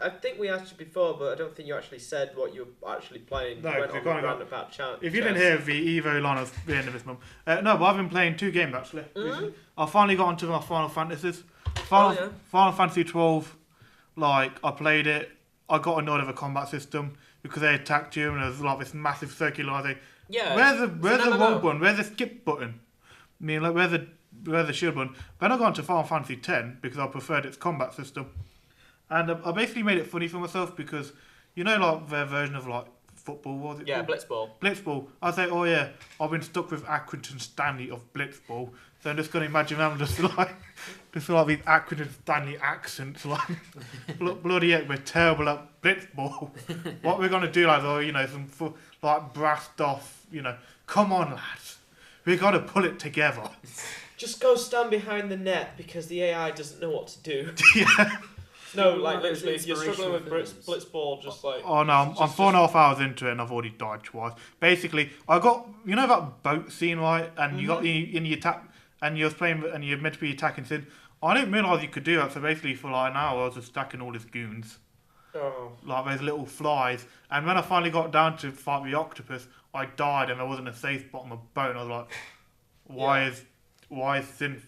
I think we asked you before, but I don't think you actually said what you were actually playing. No, You went you're on going a on- roundabout chat. If you didn't hear the Evo line of the end of this month, no, but I've been playing 2 games actually. Mhm. I finally got onto my Final Fantasies. yeah. Final Fantasy 12, like I played it. I got annoyed of the combat system because they attacked you and there's like this massive circular thing. Yeah. Where's the MMO. roll button? Where's the skip button? I mean, like where's the shield button? Then I got into Final Fantasy 10 because I preferred its combat system, and I basically made it funny for myself because you know like their version of like football, what was it Yeah, called? Blitzball. Blitzball. I say, oh yeah, I've been stuck with Accrington Stanley of Blitzball, so I'm just gonna imagine I'm just like these Accrington Stanley accents, like bloody heck, we're terrible at Blitzball. What we're gonna do, like, oh, you know, like brassed off, you know, come on lads, we gotta pull it together. Just go stand behind the net because the AI doesn't know what to do. Yeah. No, Well, like those literally, if you're struggling with inspirational Blitzball, just like. Oh no, I'm just- 4.5 hours into it and I've already died twice. Basically, I got, you know that boat scene, right? And you got in your attack, and you're playing, and you're meant to be attacking Sid. I didn't realise you could do that. So basically, for like an hour, I was just stacking all his goons, Oh. like those little flies. And when I finally got down to fight the octopus, I died and there wasn't a safe spot on the boat. And I was like, why is Sin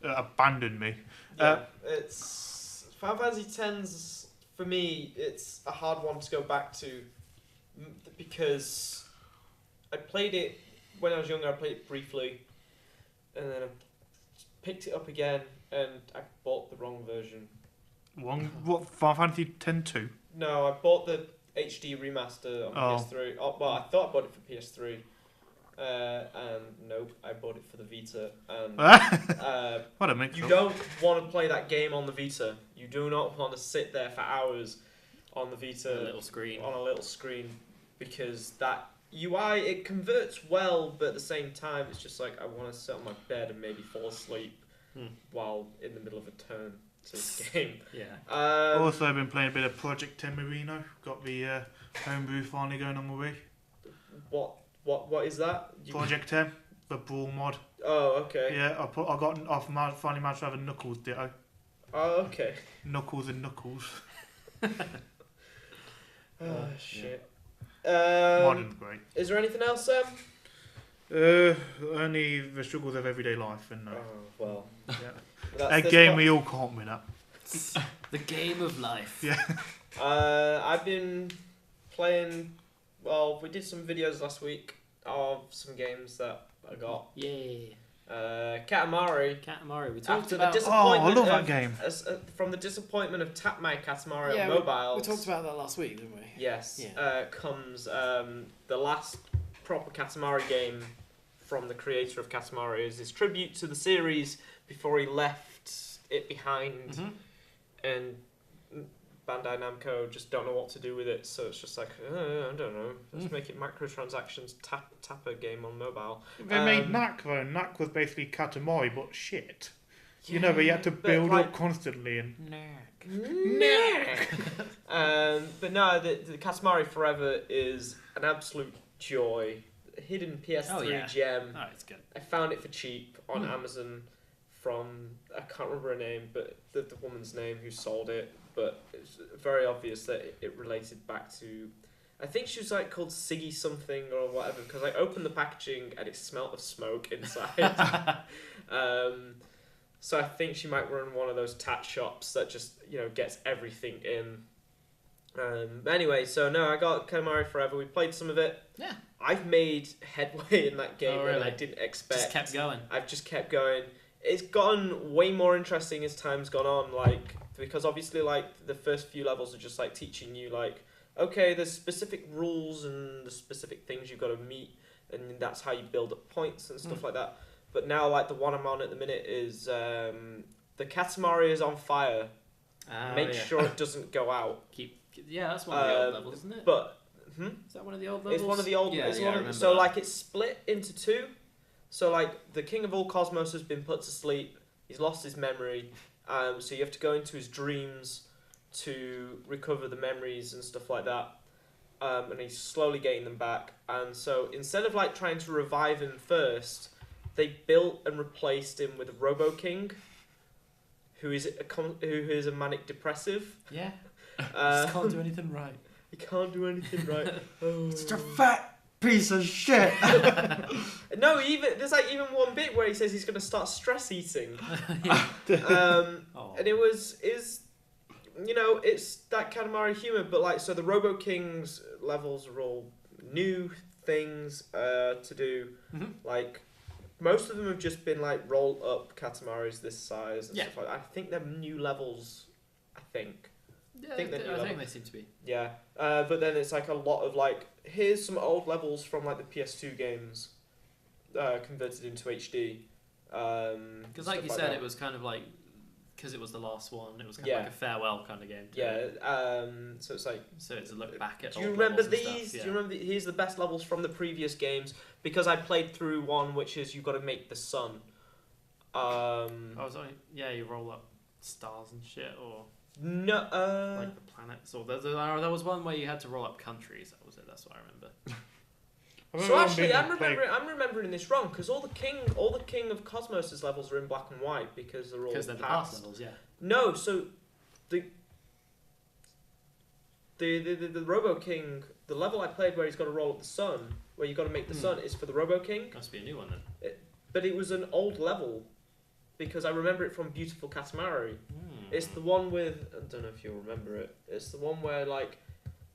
abandoned me? Yeah, it's Final Fantasy X's for me. It's a hard one to go back to because I played it when I was younger. I played it briefly, and then I picked it up again, and I bought the wrong version. What Final Fantasy X-2? No, I bought the HD remaster on Oh. PS3. Oh, well, I thought I bought it for PS3. And no, I bought it for the Vita. And What a mix you up. don't want to play that game on the Vita. You do not want to sit there for hours on the Vita A little screen. on a little screen because that UI it converts well, but at the same time it's just like I want to sit on my bed and maybe fall asleep while in the middle of a turn to this game. Yeah. Also, I've been playing a bit of Project 10 Marino. Got the homebrew finally going on my way. What is that? Project 10, the brawl mod. Oh, okay. Yeah, I finally managed to have a Knuckles ditto. Oh, okay. Knuckles and Knuckles. Oh, shit. Modern's great. Is there anything else, Sam? Only the struggles of everyday life, and Oh, well. yeah. A game we all can't win at. The game of life. Yeah. I've been playing. Well, we did some videos last week of some games that I got. Yay. Katamari. We talked After about. the Oh, I disappointment love that of- game. From the disappointment of Tap My Katamari Yeah, on mobile. We talked about that last week, didn't we? Yes. Yeah. Comes the last proper Katamari game from the creator of Katamari. Is his tribute to the series before he left it behind, Mhm. and Bandai Namco just don't know what to do with it. So it's just like I don't know. Let's make it microtransactions tapper game on mobile. They made Knack though. Knack was basically Katamari, but shit. You know, but you had to build up constantly and. But no, the Katamari Forever is an absolute joy. A hidden PS3 gem. Oh, it's good. I found it for cheap on Amazon from, I can't remember her name, but the woman's name who sold it. But it's very obvious that it related back to, I think she was like called Siggy something or whatever, because I opened the packaging and it smelled of smoke inside. So I think she might run one of those tat shops that just, gets everything in. Anyway, so no, I got Katamari Forever. We played some of it. Yeah. I've made headway in that game Oh, really? than I didn't expect. Just kept going. I've just kept going. It's gotten way more interesting as time's gone on, because obviously, the first few levels are just, teaching you, okay, there's specific rules and the specific things you've got to meet, and that's how you build up points and stuff like that. But now, the one I'm on at the minute is, the Katamari is on fire. Make sure it doesn't go out. That's one of the old levels, isn't it? But, Is that one of the old levels? It's one of the old. Yeah, it's I one of, remember so that. it's split into two. So the King of all Cosmos has been put to sleep. He's lost his memory. So you have to go into his dreams to recover the memories and stuff like that. And he's slowly getting them back. And so instead of trying to revive him first, they built and replaced him with Robo King, who is a manic depressive. Yeah. Just can't do anything right. He can't do anything right. Such a fat piece of shit. No, there's even one bit where he says he's going to start stress eating. And it's that Katamari humor, but so the Robo King's levels are all new things to do. Mm-hmm. Most of them have just been roll up Katamaris this size and Yeah. stuff like that. I think they're new levels. I think I think they seem to be. Yeah, but then it's a lot of here's some old levels from the PS2 games, converted into HD. Because you said, it was kind of because it was the last one, it was kind of like a farewell kind of game. Yeah, so it's so it's a look back at. Do you old remember levels and these? stuff, Do you remember here's the best levels from the previous games, because I played through one which is you've got to make the sun. You roll up stars and shit, or no, the planets, or there was one where you had to roll up countries. That was it. That's what I remember. So actually, I'm remembering this wrong, because all the King of Cosmos' levels are in black and white because they're all they're the past levels, yeah. No, so the Robo King, the level I played where he's got to roll up the sun, where you've got to make the sun, is for the Robo King. Must be a new one then. But it was an old level, because I remember it from Beautiful Katamari. It's the one with, I don't know if you'll remember it. It's the one where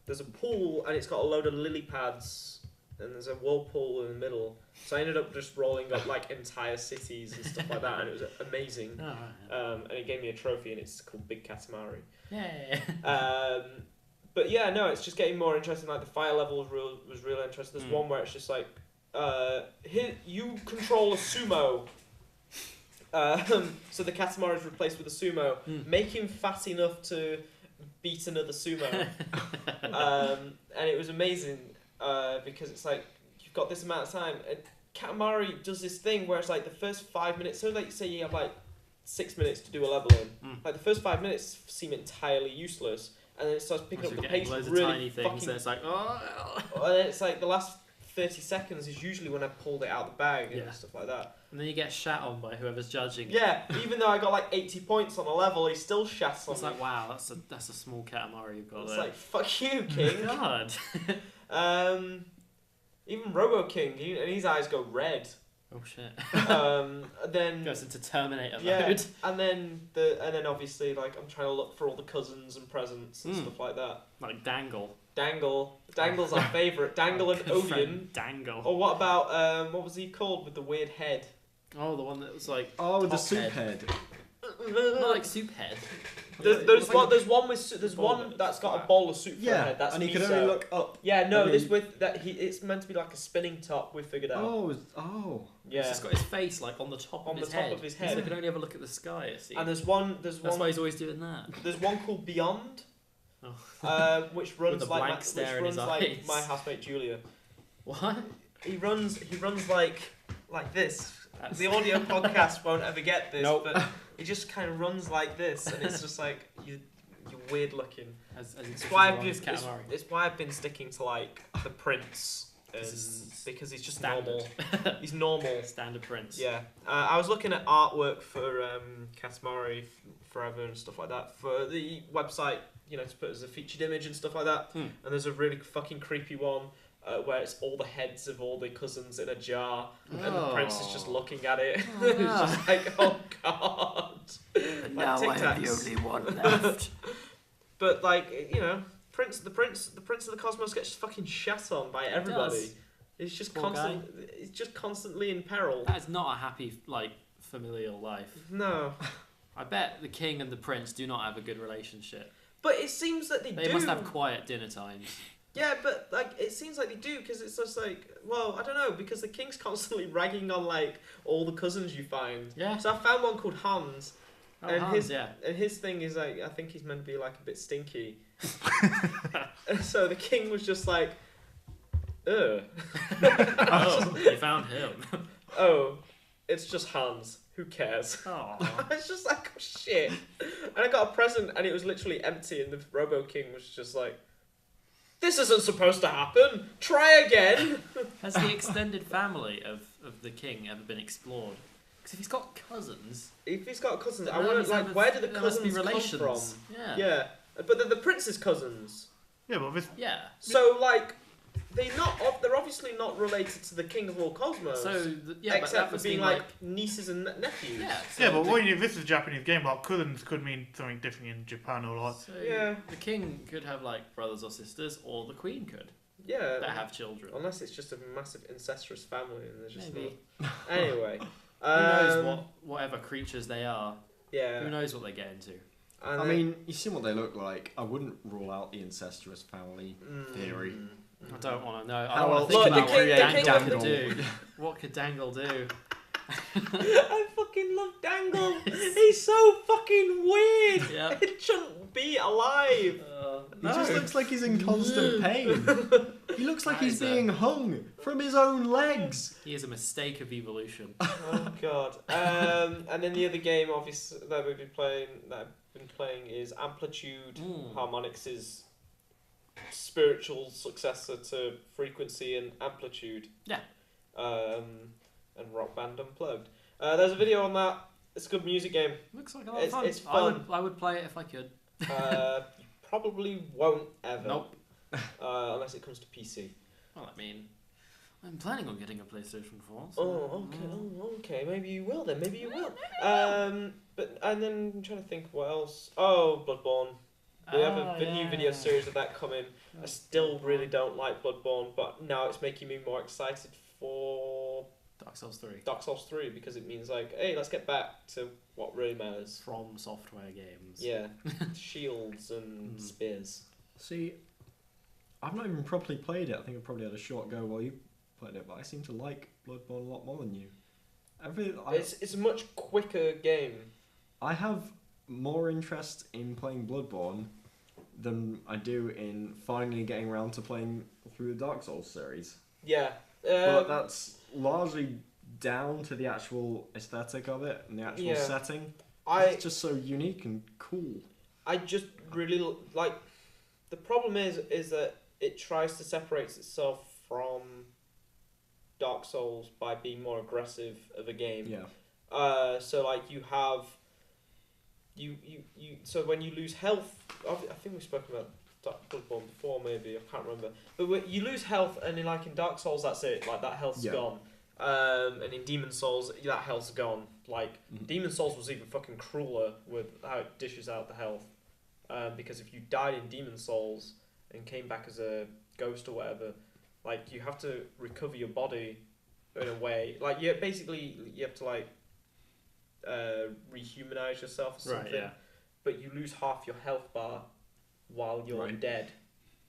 there's a pool and it's got a load of lily pads. And there's a whirlpool in the middle. So I ended up just rolling up entire cities and stuff like that, and it was amazing. And it gave me a trophy, and it's called Big Katamari. Yeah. But yeah, no, it's just getting more interesting. The fire level was real interesting. There's one where it's just here you control a sumo. So the Katamari is replaced with a sumo. Make him fat enough to beat another sumo. And it was amazing. Because it's you've got this amount of time, and Katamari does this thing where it's the first 5 minutes. So say you have 6 minutes to do a level in. The first 5 minutes seem entirely useless, and then it starts picking up the pace loads really of tiny things. fucking. And it's And then it's the last 30 seconds is usually when I pulled it out of the bag and stuff like that. And then you get shat on by whoever's judging. Yeah, even though I got like 80 points on a level, he still shats on me. It's like, wow, that's a small Katamari you've got it's there. It's like, fuck you, King. God. Even Robo King, and his eyes go red. Oh shit. Then goes into Terminator mode. mode. And then obviously like I'm trying to look for all the cousins and presents and stuff like that. Like Dangle. Dangle's our favourite. Dangle and Odeon. Dangle. Or what about with the code with the weird head? Oh, the one that was like with the soup head. Not like soup head. There's one that's got a bowl of soup for a head. That's and you miso. can only look up. Yeah, no, it's meant to be like a spinning top. We figured out. Yeah. It's just got his face like on the top of his head. So he can only ever look at the sky. And there's one. That's why he's always doing that. There's one called Beyond, which runs like my housemate Julia. What? He runs like this. The audio podcast won't ever get this, but he just kind of runs like this, and it's just like you're weird looking. It's why I've been sticking to like the Prince, because he's just standard. Normal. He's normal. Standard Prince. Yeah. I was looking at artwork for Katamari Forever and stuff like that for the website, to put as a featured image and stuff like that. And there's a really fucking creepy one. Where it's all the heads of all the cousins in a jar, and the prince is just looking at it. It's just like, oh god. And now I have the only one left. But like, the prince of the cosmos gets fucking shat on by everybody. He's just constantly in peril. That is not a happy familial life. No. I bet the king and the prince do not have a good relationship. But it seems that they do. They must have quiet dinner times. Yeah, but it seems like they do, because it's just like, well, I don't know, because the king's constantly ragging on all the cousins you find. Yeah. So I found one called Hans. And his thing is I think he's meant to be a bit stinky. So the king was just like, ugh. Oh, you found him. Oh, it's just Hans. Who cares? It's just like, oh, shit. And I got a present, and it was literally empty, and the Robo King was just like, this isn't supposed to happen. Try again. Has the extended family of the king ever been explored? Because if he's got cousins... I want to, where do the cousins come from? Yeah. But they're the prince's cousins. Yeah, but So, they're obviously not related to the king of all cosmos. So, except for being nieces and nephews. Yeah, but if this is a Japanese game, cousins could mean something different in Japan or So the king could have brothers or sisters, or the queen could. Yeah. That have children. Unless it's just a massive incestuous family and they're just not. Anyway. Who knows whatever creatures they are. Yeah. Who knows what they get into. I mean, you see what they look like. I wouldn't rule out the incestuous family theory. I don't want to know. How else could you create Dangle? What could Dangle do? I fucking love Dangle. He's so fucking weird. Yep. It shouldn't be alive. He just looks like he's in constant pain. He looks like he's being hung from his own legs. He is a mistake of evolution. Oh god. And then the other game, obviously, that I've been playing is Amplitude. Harmonix's spiritual successor to Frequency and Amplitude. Yeah. And Rock Band Unplugged. There's a video on that. It's a good music game. Looks like a lot of fun. It's fun. I would play it if I could. You probably won't ever. Nope. Unless it comes to PC. Well, I'm planning on getting a PlayStation 4. So Okay. Maybe you will then. Maybe you will. And then I'm trying to think what else. Oh, Bloodborne. We have a new video series of that coming. I still really don't like Bloodborne, but now it's making me more excited for Dark Souls 3. Dark Souls 3, because it means hey, let's get back to what really matters. From Software games. Yeah. Shields and spears. See, I've not even properly played it. I think I probably had a short go while you played it, but I seem to like Bloodborne a lot more than you. It's a much quicker game. I have more interest in playing Bloodborne than I do in finally getting around to playing through the Dark Souls series. Yeah. But that's largely down to the actual aesthetic of it and the actual setting. It's just so unique and cool. I just really like... The problem is that it tries to separate itself from Dark Souls by being more aggressive of a game. Yeah. So like you have you so when you lose health, I think we've spoken about Bloodborne before, maybe I can't remember. But when you lose health, and in Dark Souls, that's it. Like that health's gone. And in Demon Souls, that health's gone. Like Demon Souls was even fucking crueler with how it dishes out the health. Because if you died in Demon Souls and came back as a ghost or whatever, like you have to recover your body in a way. Like you have to like rehumanize yourself or something. Right, yeah. But you lose half your health bar while you're dead.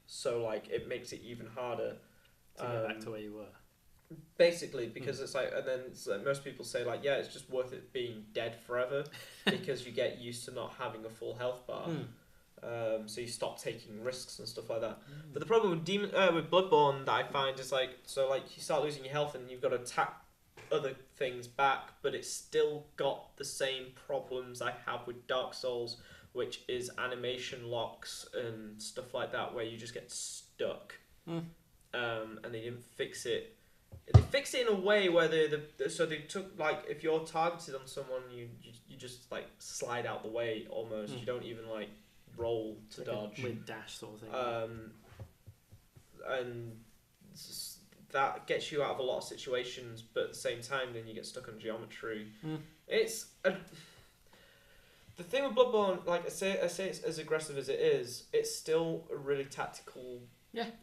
So like it makes it even harder to go back to where you were. Basically, because it's like, and then most people say like, yeah, it's just worth it being dead forever because you get used to not having a full health bar. So you stop taking risks and stuff like that. But the problem with Bloodborne that I find is like, so like you start losing your health and you've got to tap other things back, but it's still got the same problems I have with Dark Souls, which is animation locks and stuff like that, where you just get stuck. And they didn't fix it. They fixed it in a way where they took like if you're targeted on someone, you just like slide out the way almost. You don't even like roll to dodge. With dash sort of thing. And that gets you out of a lot of situations, but at the same time, then you get stuck on geometry. The thing with Bloodborne, like I say it's as aggressive as it is. It's still a really tactical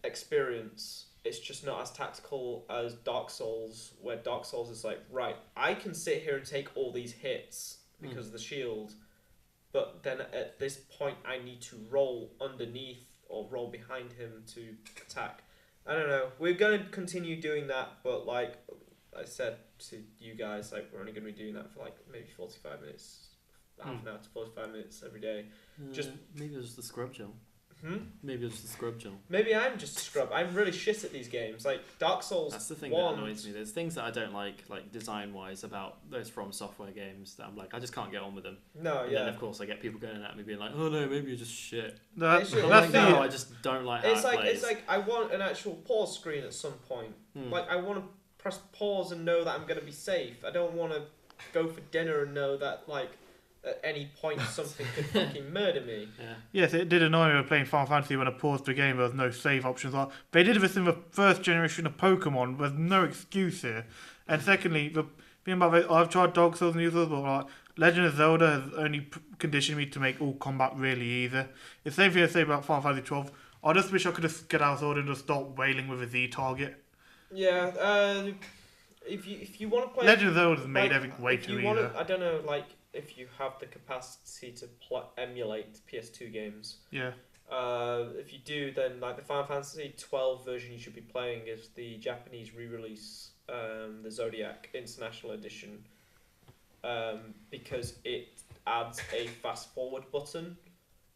experience. It's just not as tactical as Dark Souls, where Dark Souls is like, right, I can sit here and take all these hits because of the shield, but then at this point I need to roll underneath or roll behind him to attack. I don't know. We're going to continue doing that, but like I said to you guys, like we're only going to be doing that for like maybe 45 minutes, half an hour to 45 minutes every day. Just maybe it was the scrub gel. Maybe it was the scrub gel. Maybe I'm just a scrub. I'm really shit at these games. Like Dark Souls. That's the thing that annoys me. There's things that I don't like design-wise, about those From Software games that I'm like, I just can't get on with them. No, and then of course I get people going at me being like, oh no, maybe you're just shit. No, I just don't like how it plays. It's like I want an actual pause screen at some point. Like I want to press pause and know that I'm going to be safe. I don't want to go for dinner and know that like at any point something could fucking murder me. Yes, it did annoy me when playing Final Fantasy when I paused the game. There was no save options. Like, they did this in the first generation of Pokemon. There's no excuse here. And secondly, I've tried Dark Souls and others, but like Legend of Zelda has only conditioned me to make all combat really easy. It's the same thing I say about Final Fantasy 12. I just wish I could just get out Sword and just stop wailing with a Z target. Yeah, if you want to play Legend of Zelda has made everything way too easy. I don't know, like if you have the capacity to emulate PS2 games. Yeah. If you do, then like the Final Fantasy 12 version you should be playing is the Japanese re-release, the Zodiac International Edition, because it adds a fast forward button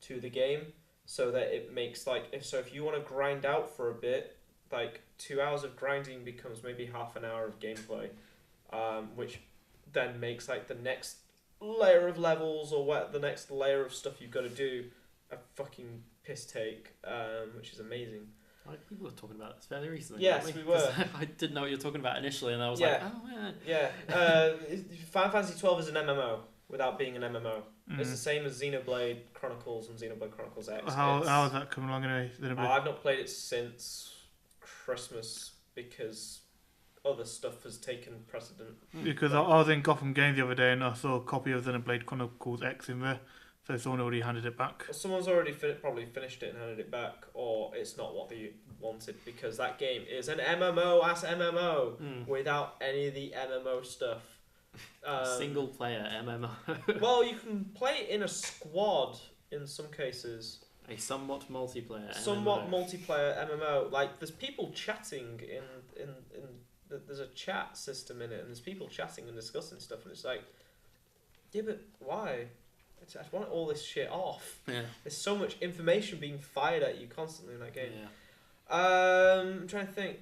to the game, so that it makes like if you want to grind out for a bit, like 2 hours of grinding becomes maybe half an hour of gameplay, which then makes like the next layer of levels or the next layer of stuff you've got to do a fucking piss take, which is amazing. We were talking about this fairly recently. Yes, we were. I didn't know what you were talking about initially, and I was like, oh yeah. Final Fantasy 12 is an MMO without being an MMO. It's the same as Xenoblade Chronicles and Xenoblade Chronicles X. How is that coming along anyway? I've not played it since Christmas because other stuff has taken precedent. Because I was in Gotham Games the other day and I saw a copy of Xenoblade Chronicles X in there, so someone already handed it back. Well, someone's already probably finished it and handed it back, or it's not what they wanted, because that game is an MMO-ass MMO without any of the MMO stuff. Single player MMO. Well, you can play it in a squad in some cases. A somewhat multiplayer MMO. Like there's people chatting in there's a chat system in it, and there's people chatting and discussing stuff, and it's like, yeah, but why? I want all this shit off. Yeah. There's so much information being fired at you constantly in that game. Yeah. I'm trying to think.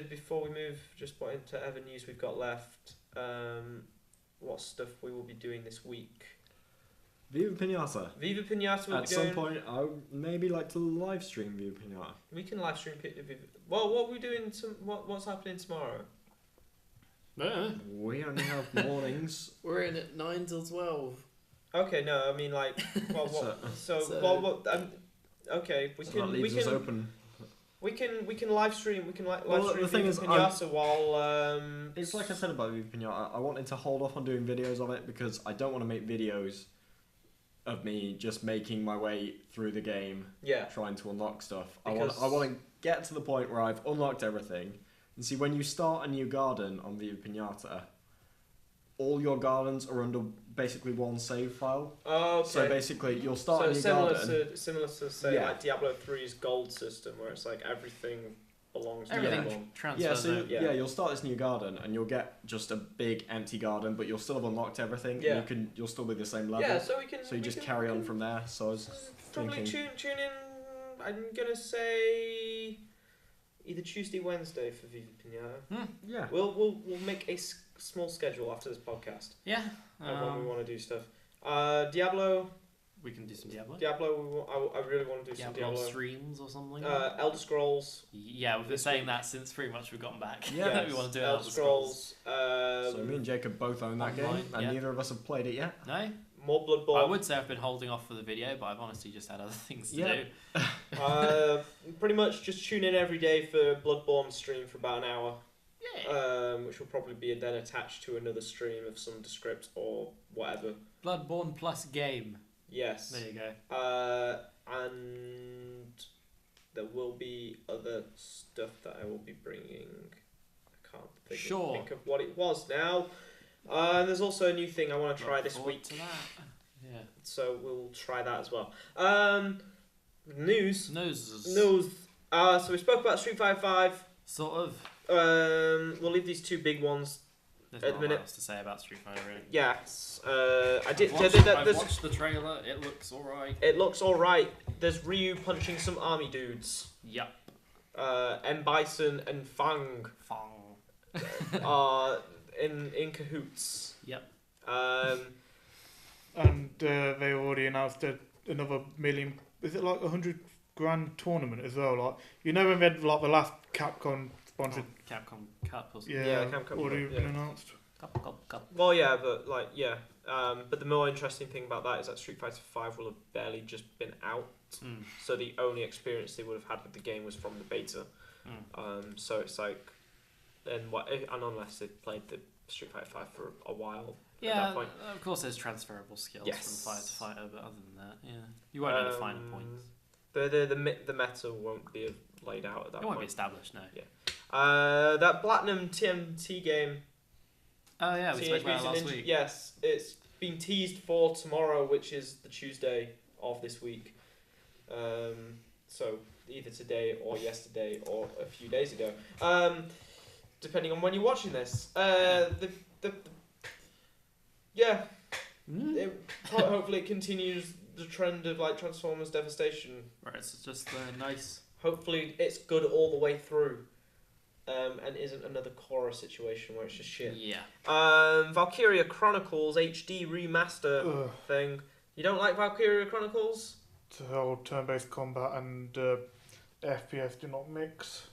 Before we move, just what whatever news we've got left. What stuff we will be doing this week. Viva Pinata. Viva Pinata will be At some point, I would maybe like to live stream Viva Pinata. We can live stream Viva. Well, what are we doing? What's happening tomorrow? We only have mornings. We're in at 9 till 12. Okay, no, I mean like, well, what? Okay, we So can that leaves us open. we can live stream. We can live Well, stream the thing Viva is, Pinata while It's like I said about Viva Pinata. I wanted to hold off on doing videos of it because I don't want to make videos of me just making my way through the game, trying to unlock stuff. I want to get to the point where I've unlocked everything. And see, when you start a new garden on Viva Pinata, all your gardens are under basically one save file. Oh, okay. So basically, you'll start a new garden. Similar to say like Diablo 3's gold system, where it's like everything belongs to everyone. You'll start this new garden and you'll get just a big empty garden, but you'll still have unlocked everything. Yeah. And you'll still be the same level. Yeah, so we can. So you just carry on from there. So I was probably thinking, tune in. I'm gonna say either Tuesday, Wednesday for Viva Pinata. Yeah. We'll make a small schedule after this podcast. Yeah. When we want to do stuff. Diablo. We can do some Diablo. I really want to do some Diablo streams or something. Elder Scrolls. Yeah, we've been saying that since pretty much we've gotten back. Yeah, we want to do Elder Scrolls. So me and Jacob both own that game, and neither of us have played it yet. No. More Bloodborne. I would say I've been holding off for the video, but I've honestly just had other things to do. Pretty much just tune in every day for Bloodborne stream for about an hour. Yeah. Which will probably be then attached to another stream of some Descript or whatever. Bloodborne plus game. Yes. There you go. And there will be other stuff that I will be bringing. I can't think of what it was now. And there's also a new thing I want to try this week. Yeah. So we'll try that as well. News. So we spoke about Street Fighter 5. Sort of. We'll leave these two big ones. There's not much else to say about Street Fighter, really. Yes. I did. I've watched the trailer. It looks alright. It looks alright. There's Ryu punching some army dudes. Yep. M. Bison and Fang. Are in cahoots. Yep. And they already announced another million. Is it like $100,000 tournament as well? Like when we had like the last Capcom sponsored Capcom Cup or something. Yeah, Capcom already been announced. Cup. Well, yeah, but but the more interesting thing about that is that Street Fighter 5 will have barely just been out. So the only experience they would have had with the game was from the beta. So it's like, and unless they played the Street Fighter 5 for a while. Yeah, at that point. Of course there's transferable skills from fighter to fighter, but other than that, you won't have the finer points. The meta won't be laid out at that point. It won't be established, no. Yeah. That Platinum TMT game. Oh yeah, we spoke about it last week. Yes, it's been teased for tomorrow, which is the Tuesday of this week. So either today or yesterday or a few days ago. Depending on when you're watching this. Hopefully it continues the trend of like Transformers devastation. Right, it's just nice. Hopefully it's good all the way through. And isn't another Korra situation where it's just shit. Yeah. Valkyria Chronicles HD remaster thing. You don't like Valkyria Chronicles? The whole turn-based combat and FPS do not mix.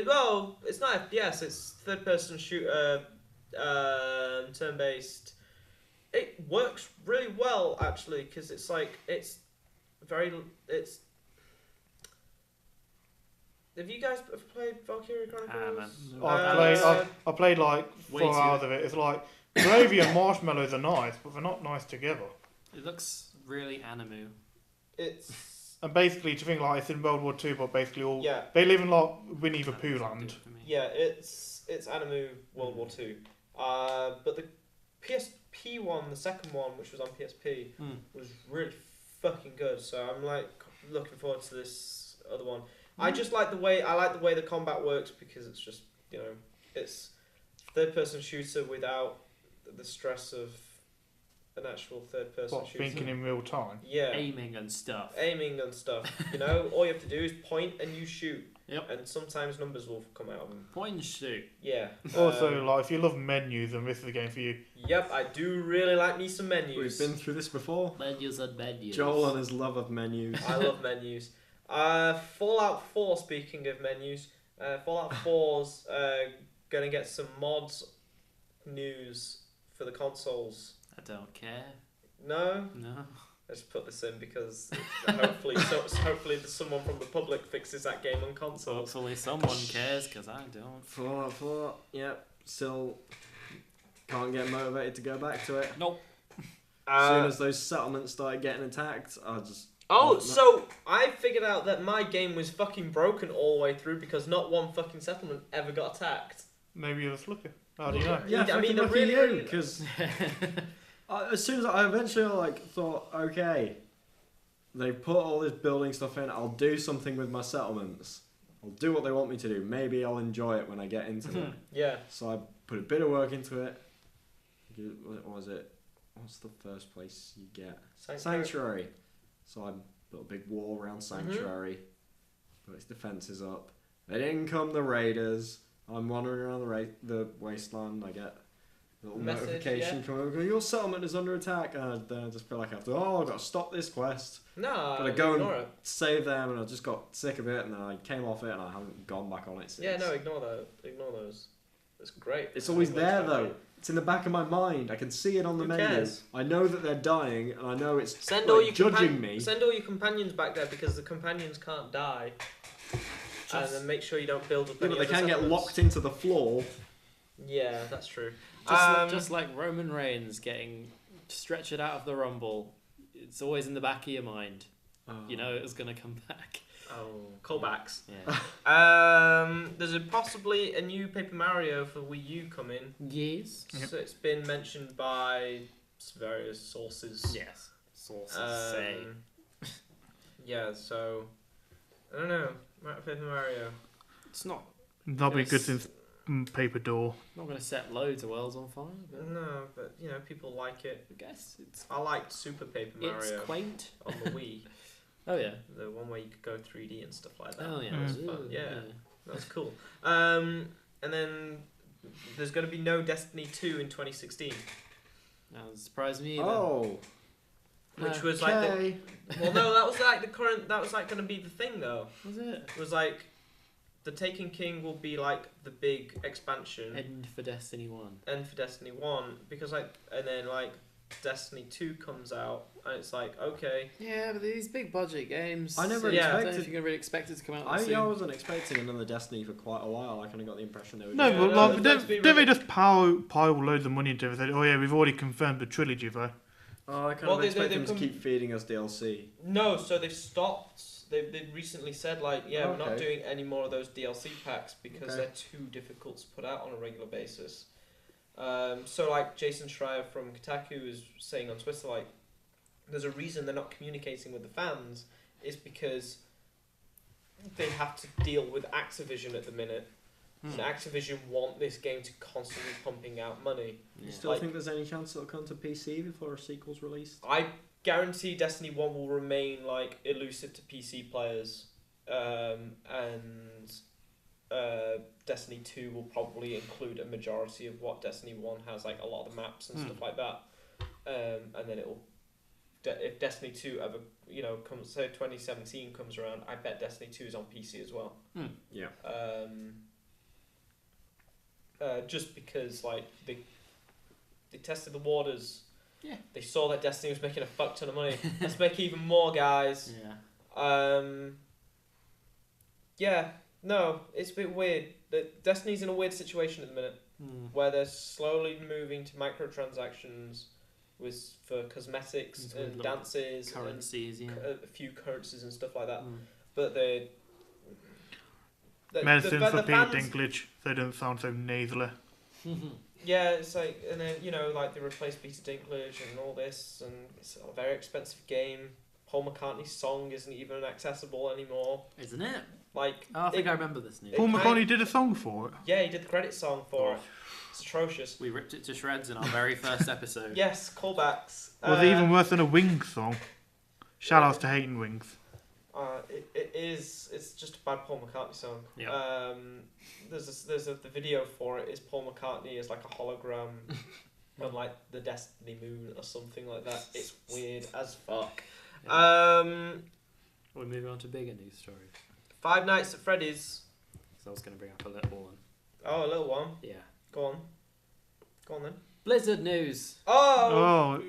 Well, it's not FPS. It's third-person shooter, turn-based. It works really well actually because it's like it's. Have you guys played Valkyria Chronicles? I played like 4 hours of it. It's like gravy and marshmallows are nice, but they're not nice together. It looks really anime. And basically, do you think like it's in World War II, but basically they live in like Winnie the Pooh land. Yeah, it's anime World War II. But the PSP one, the second one, which was on PSP, was really fucking good. So I'm like looking forward to this other one. I just like the way the combat works because it's just it's third person shooter without the stress of an actual third person shooter. Thinking in real time. Yeah. Aiming and stuff. All you have to do is point and you shoot. Yep. And sometimes numbers will come out of them. Point and shoot. Yeah. Also, like if you love menus, then this is the game for you. Yep, I do really like me some menus. We've been through this before. Menus and menus. Joel and his love of menus. I love menus. Fallout 4, speaking of menus, Fallout 4's gonna get some mods news for the consoles. I don't care. No? No. I just put this in because hopefully someone from the public fixes that game on consoles. Hopefully someone cares, because I don't. Fallout, yep, still can't get motivated to go back to it. Nope. As soon as those settlements started getting attacked, I just... So I figured out that my game was fucking broken all the way through because not one fucking settlement ever got attacked. Maybe you're lucky. How do you know? Yeah, I mean, they're lucky really... because as soon as I eventually thought, okay, they put all this building stuff in, I'll do something with my settlements. I'll do what they want me to do. Maybe I'll enjoy it when I get into it. Yeah. So I put a bit of work into it. What was it? What's the first place you get? Sanctuary. So I built a big wall around Sanctuary. Put its defences up. Then in come the raiders. I'm wandering around the wasteland. I get a little notification coming over. Your settlement is under attack. And then I just feel like I've got to stop this quest. No, But I go and save them, and I just got sick of it, and then I came off it, and I haven't gone back on it since. Yeah, no, ignore that. Ignore those. It's great. It's always there though. It's in the back of my mind. I can see it on the menu. Cares? I know that they're dying, and I know it's judging me. Send all your companions back there because the companions can't die. And then make sure you don't build up. Yeah, any but they other can get settlements. locked into the floor. Yeah, that's true. Just like Roman Reigns getting stretched out of the Rumble, it's always in the back of your mind. You know it was going to come back. Oh, callbacks. Yeah. There's possibly a new Paper Mario for Wii U coming. Yes. So it's been mentioned by various sources. Yes. Sources say. Yeah, so I don't know. Paper Mario. It's not. That'll be good since Paper Door. Not going to set loads of worlds on fire. But No, but people like it. I guess it's. I liked Super Paper Mario It's quaint. on the Wii. Oh yeah. The one where you could go 3D and stuff like that. Oh yeah. That was fun. Yeah, that was cool. And then there's going to be no Destiny 2 in 2016. That doesn't surprise me either. Oh. Which was like the, well, no, that was like the current. That was like going to be the thing though. Was it? It was like the Taken King will be like the big expansion. End for Destiny 1. End for Destiny 1 because and then like Destiny 2 comes out and it's like okay. Yeah, but these big budget games. I never I don't know expected. if you can really expect it to come out. I wasn't expecting another Destiny for quite a while. I kind of got the impression they were. No, Yeah, but no, didn't they just pile loads of money into everything? Oh yeah, we've already confirmed the trilogy though. Oh, I kind of expect them to keep feeding us DLC. No, so they've stopped. They've recently said like, we're not doing any more of those DLC packs because they're too difficult to put out on a regular basis. So like Jason Schreier from Kotaku is saying on Twitter, like, there's a reason they're not communicating with the fans is because they have to deal with Activision at the minute. And Activision want this game to constantly pumping out money. You still think there's any chance it'll come to PC before a sequel's released? I guarantee Destiny 1 will remain like elusive to PC players, and Destiny 2 will probably include a majority of what Destiny 1 has, like a lot of the maps and stuff like that. And then it'll, if Destiny 2 ever, comes, say 2017 comes around, I bet Destiny 2 is on PC as well. Yeah. Just because like they tested the waters. Yeah. They saw that Destiny was making a fuck ton of money. Let's make even more, guys. Yeah. Yeah. No, it's a bit weird. Destiny's in a weird situation at the minute, where they're slowly moving to microtransactions for cosmetics and dances, currencies, and a few currencies and stuff like that. But Medicine for Pete fans, Dinklage, so it doesn't sound so nasally. Yeah, it's like, and then like they replaced Peter Dinklage and all this, and it's a very expensive game. Paul McCartney's song isn't even accessible anymore, isn't it? Like, I think I remember this news. Paul McCartney did a song for it. Yeah, he did the credit song for it. It's atrocious. We ripped it to shreds in our very first episode. Yes, callbacks. Was it even worse than a Wings song? Shout outs to Hating Wings. It is. It's just a bad Paul McCartney song. Yeah. The video for it is Paul McCartney as like a hologram on like the Destiny moon or something like that. It's weird as fuck. Yeah. We're moving on to bigger news stories. Five Nights at Freddy's. So I was going to bring up a little one. Oh, a little one. Yeah. Go on. Go on then. Blizzard news. Oh.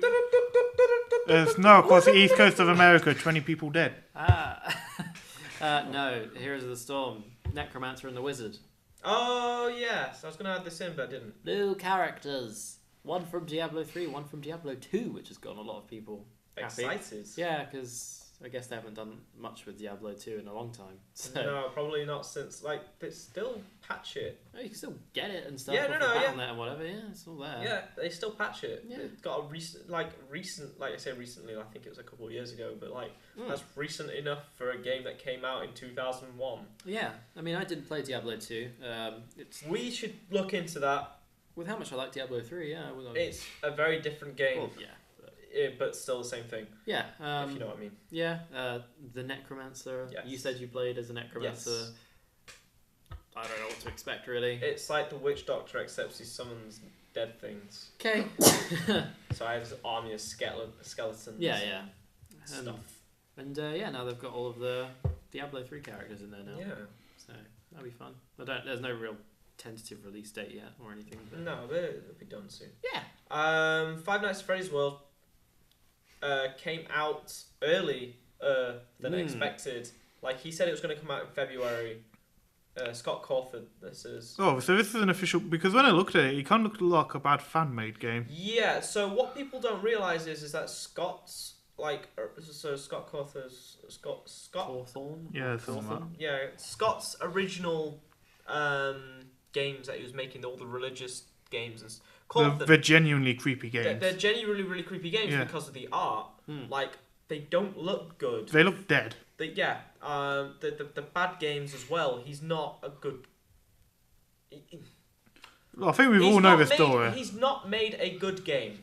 There's no across the east coast of America, 20 people dead. No, Heroes of the Storm, Necromancer and the Wizard. Oh yes, I was going to add this in, but I didn't. New characters. One from Diablo 3, one from Diablo 2, which has gotten a lot of people happy. Excited. Yeah, because I guess they haven't done much with Diablo 2 in a long time. So. No, probably not since, they still patch it. Oh, you can still get it and stuff. Yeah, Battle.net and whatever. Yeah, it's all there. Yeah, they still patch it. Yeah. It's got a recent, like I say recently, I think it was a couple of years ago, but that's recent enough for a game that came out in 2001. Yeah, I mean, I didn't play Diablo 2. We should look into that. With how much I like Diablo 3, yeah. It's a very different game. Well, yeah. But still the same thing. Yeah. If you know what I mean. Yeah. The Necromancer. Yes. You said you played as a Necromancer. Yes. I don't know what to expect, really. It's like the Witch Doctor, except he summons dead things. Okay. So I have this army of skeletons. Yeah. Stuff. And now they've got all of the Diablo 3 characters in there now. Yeah. So that'll be fun. There's no real tentative release date yet or anything. But... No, but it'll be done soon. Yeah. Five Nights at Freddy's World came out early than expected. Like he said, it was going to come out in February. Scott Cawthon, this is. Oh, so this is an official, because when I looked at it, it kind of looked like a bad fan-made game. Yeah. So what people don't realise is that Scott's Scott Cawthon's Scott. Cawthon. Yeah, something like that. Yeah, Scott's original games that he was making, all the religious games and. They're genuinely creepy games. They're genuinely really creepy games because of the art. Like they don't look good. They look dead. The bad games as well. He's not a good. I think we all know the story. He's not made a good game.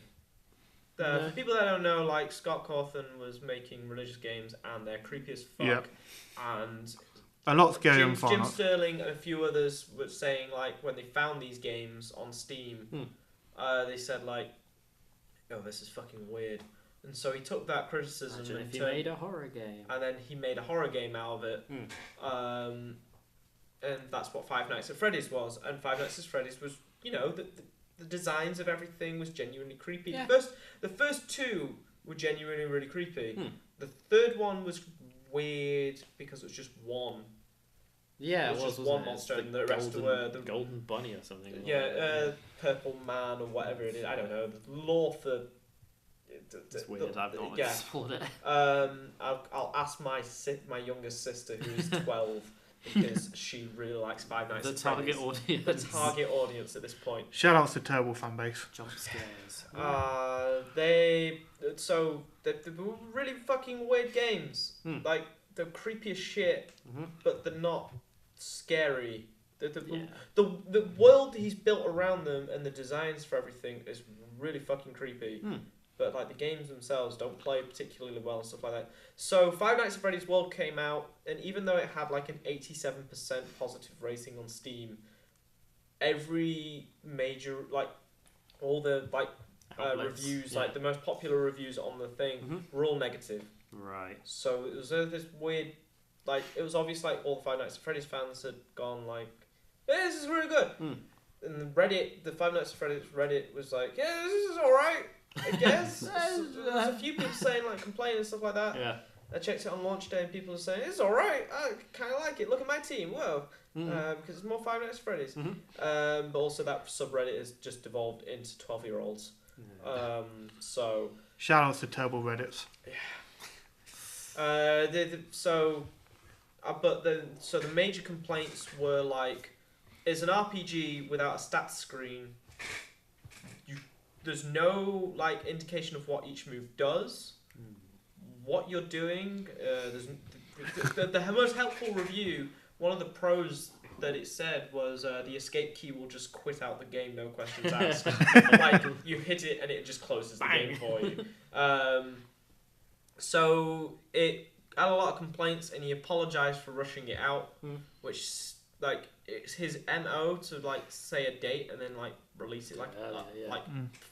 For people that don't know, like Scott Cawthon was making religious games, and they're creepy as fuck. Yep. And a lot scary and fun. Jim Sterling and a few others were saying when they found these games on Steam, they said "Oh, this is fucking weird." And so he took that criticism and he made a horror game. And then he made a horror game out of it. And that's what Five Nights at Freddy's was. And Five Nights at Freddy's was, the designs of everything was genuinely creepy. Yeah. The first two were genuinely really creepy. The third one was weird because it was just one. Yeah, it was just one monster, and the rest were the golden bunny or something. Purple man or whatever it is. I don't know. The lore for. It's weird. I've not explored it. I'll ask my youngest sister, who's 12, because she really likes Five Nights at Freddy's. The target audience at this point. Shout outs to Turbo fan base. Jump scares. They're really fucking weird games. Like they're creepy as shit, but they're not scary. The world he's built around them and the designs for everything is really fucking creepy. But the games themselves don't play particularly well and stuff like that. So Five Nights at Freddy's World came out, and even though it had an 87% positive rating on Steam, every major all the reviews, the most popular reviews on the thing were all negative. Right. So it was this weird, it was obvious all the Five Nights at Freddy's fans had gone hey, this is really good. And the Five Nights at Freddy's Reddit was yeah, this is alright. I guess there's a few people saying complaining and stuff like that. Yeah. I checked it on launch day and people are saying it's alright. I kind of like it. Look at my team. Whoa. Because it's more Five Nights at Freddy's. But also that subreddit has just devolved into 12-year-olds. So shout outs to Turbo Reddits. Yeah. The major complaints were it's an RPG without a stats screen. There's no indication of what each move does, what you're doing. The most helpful review, one of the pros that it said was the escape key will just quit out the game, no questions asked. You hit it and it just closes the game for you. So it had a lot of complaints, and he apologised for rushing it out, which it's his MO to say a date and then release it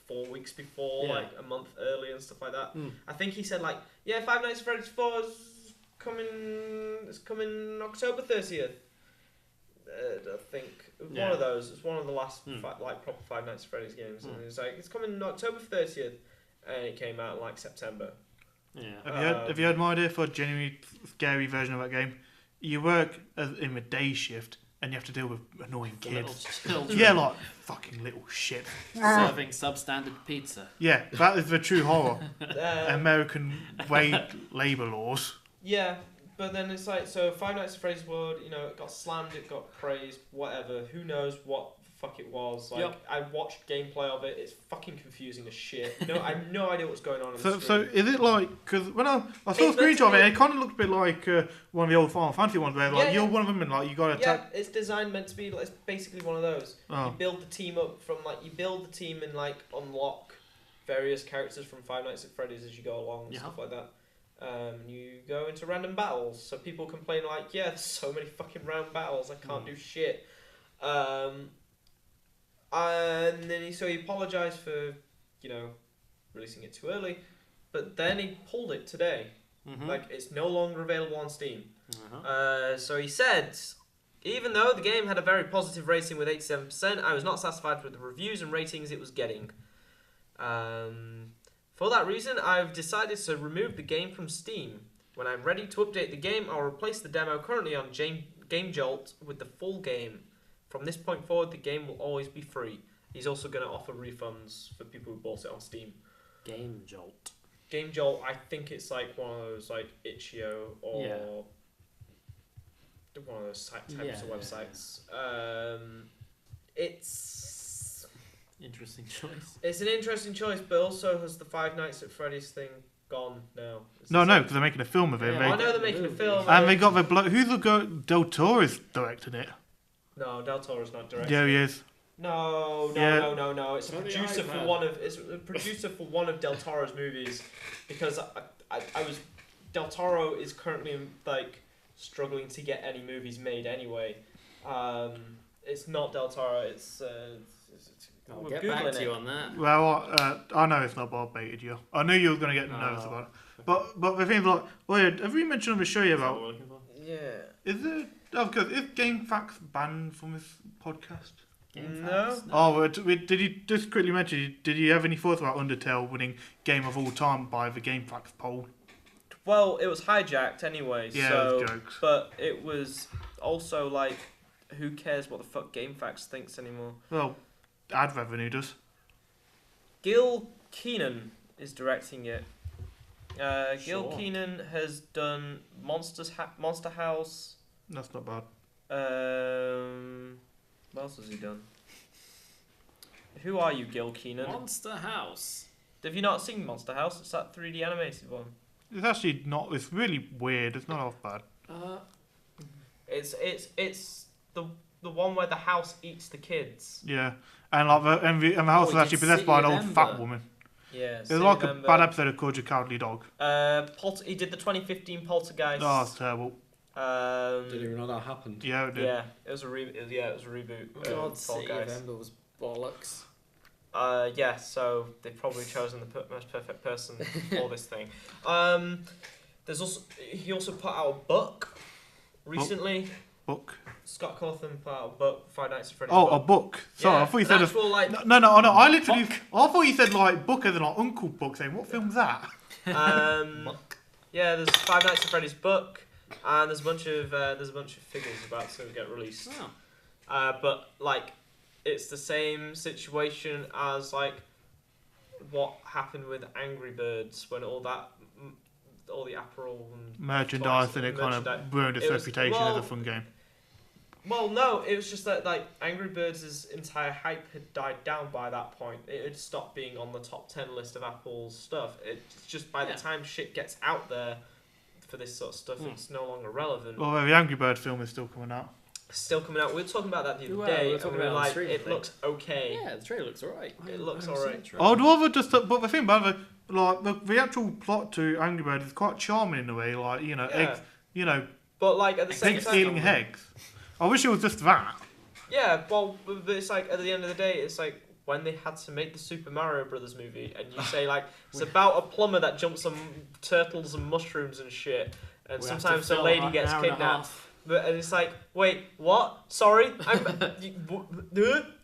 4 weeks before, a month early and stuff like that. I think he said Five Nights at Freddy's 4 is coming. It's coming October 30th. I think one of those. It's one of the last like proper Five Nights at Freddy's games, and it's like it's coming October 30th, and it came out in like September. Yeah. Have you heard my idea for a genuinely scary version of that game? You work in the day shift, and you have to deal with annoying kids. Yeah, like fucking little shit. Serving substandard pizza. Yeah, that is the true horror. American wage labour laws. Yeah, but then it's like, so Five Nights at Freddy's World, you know, it got slammed, it got praised, whatever. Who knows what the fuck it was? Like, I watched gameplay of it. It's fucking confusing as shit. No, I have no idea what's going on. So is it like, because when I saw a screenshot of it, it kind of looked a bit like one of the old Final Fantasy ones where like you're one of them and like you got to attack. Yeah, it's designed meant to be. It's basically one of those. Oh. You build the team up from like you build the team and like unlock various characters from Five Nights at Freddy's as you go along and stuff like that. You go into random battles, so people complain like, yeah, there's so many fucking round battles, I can't do shit. And then he apologised for, you know, releasing it too early, but then he pulled it today. Like, it's no longer available on Steam. So he said, even though the game had a very positive rating with 87%, I was not satisfied with the reviews and ratings it was getting. For that reason, I've decided to remove the game from Steam. When I'm ready to update the game, I'll replace the demo currently on Game Jolt with the full game. From this point forward, the game will always be free. He's also going to offer refunds for people who bought it on Steam. Game Jolt. Game Jolt, I think it's like one of those like Itch.io or one of those types of websites. It's... Interesting choice. It's an interesting choice, but also has the Five Nights at Freddy's thing gone now? No, because they're making a film of it. I know they're making a film. And they got the who's the guy? Del Toro's directing it. No, Del Toro's not directing. Yeah, he is. No. It's a producer for one of Del Toro's movies, because I was Del Toro is currently like struggling to get any movies made anyway. It's not Del Toro. It's I'll get back to you on that. Well, I know it's not, but I baited you. I knew you were going to get nervous about it. But the thing's like, have we mentioned on the show yet about? Yeah. Is it? Because is GameFAQs banned from this podcast? No. Oh, did you just quickly mention? Did you have any thoughts about Undertale winning Game of All Time by the GameFAQs poll? Well, it was hijacked anyway. Yeah, so, it was jokes. But it was also like, who cares what the fuck GameFAQs thinks anymore? Well, ad revenue does. Gil Keenan is directing it. Gil Keenan has done Monster House. That's not bad. What else has he done? Who are you, Gil Keenan? Monster House. Have you not seen Monster House? It's that 3D animated one. It's actually not. It's really weird. It's not half bad. It's the one where the house eats the kids. Yeah, and like the house was actually possessed by an old fat woman. Yeah, it was like a bad episode of Called Your Cowardly Dog. He did the 2015 Poltergeist. Oh, it's terrible. Didn't even know that happened. Yeah, it did. Yeah, it was a reboot. God, City of Ember was bollocks. Yeah, so they've probably chosen the most perfect person for this thing. He also put out a book recently. Book. Scott Cawthon put out a book, Five Nights at Freddy's. Oh, book. A book. Sorry, yeah, I thought you said actual, no. I thought you said like book as in like Uncle Book. Saying what film's that? Yeah, there's Five Nights at Freddy's book, and there's a bunch of figures about to get released. Oh. But like, it's the same situation as like what happened with Angry Birds when all the apparel and merchandise, and it kind of ruined its reputation as a fun game. Well, no, it was just that like Angry Birds' entire hype had died down by that point. It had stopped being on the top 10 list of Apple's stuff. It's just by the time shit gets out there for this sort of stuff, it's no longer relevant. Well, the Angry Bird film is still coming out. Still coming out. We were talking about that the other day. We were talking about like, stream, it looks okay. Yeah, the trailer looks alright. It looks alright. I'd rather just, but the thing about the actual plot to Angry Bird is quite charming in a way. Like eggs, But like at the same eggs time, stealing eggs. I wish it was just that. Yeah, well, but it's like at the end of the day, it's like when they had to make the Super Mario Brothers movie, and you say like it's about a plumber that jumps on turtles and mushrooms and shit, and sometimes a lady gets kidnapped. and it's like, wait, what? Sorry,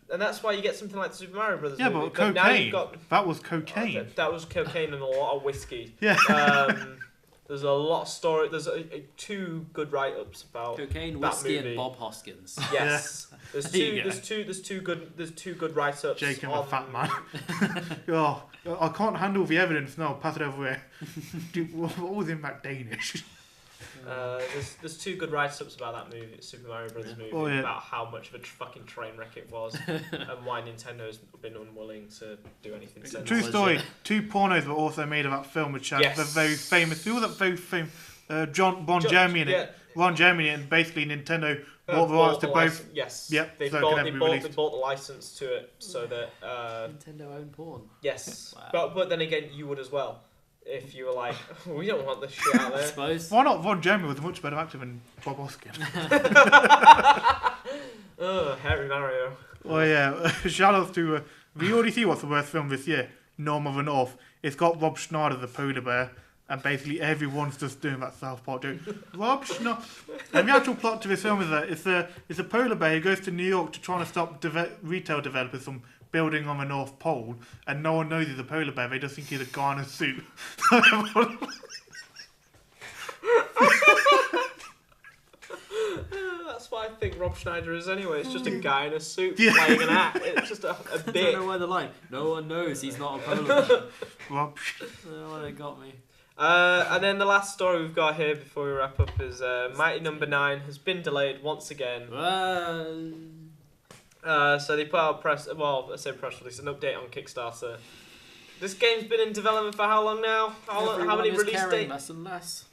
and that's why you get something like the Super Mario Brothers movie. But cocaine. Now you've got, that was cocaine. That was cocaine and a lot of whiskey. Yeah. There's a lot of story. There's two good write-ups about cocaine, that whiskey, movie. and Bob Hoskins. Yes, there's two good write-ups. Jake and the fat man. Oh, I can't handle the evidence. No, pass it over here. Dude, what was in that Danish? There's two good write-ups about that movie, Super Mario Brothers movie, about how much of a fucking train wreck it was, and why Nintendo's been unwilling to do anything since. True story. 2 pornos were also made of that film, which has the very famous. Who was that very famous? Ron Jeremy in it. Ron Jeremy, and basically Nintendo bought the rights to both. Yes. Yep. They bought the license to it so that Nintendo owned porn. Yes. Wow. But then again, you would as well. If you were like, we don't want this shit out there. I suppose. Why not? Ron Jeremy was a much better actor than Bob Hoskins. Harry Mario. Well, yeah. Shout out to. We already see what's the worst film this year. Norm of the North. It's got Rob Schneider, the polar bear, and basically everyone's just doing that South Park joke. Rob Schneider. And the actual plot to this film is that it's a polar bear who goes to New York to try to stop retail developers from building on the North Pole, and no one knows he's a polar bear. They just think he's a guy in a suit. That's what I think Rob Schneider is anyway. It's just a guy in a suit playing an act. It's just a bit. I don't know where the line. No one knows he's not a polar bear. Rob. Oh, they got me. And then the last story we've got here before we wrap up is Mighty Number 9 has been delayed once again. So they put out press release, an update on Kickstarter. This game's been in development for how long now? How many release dates? Less and less.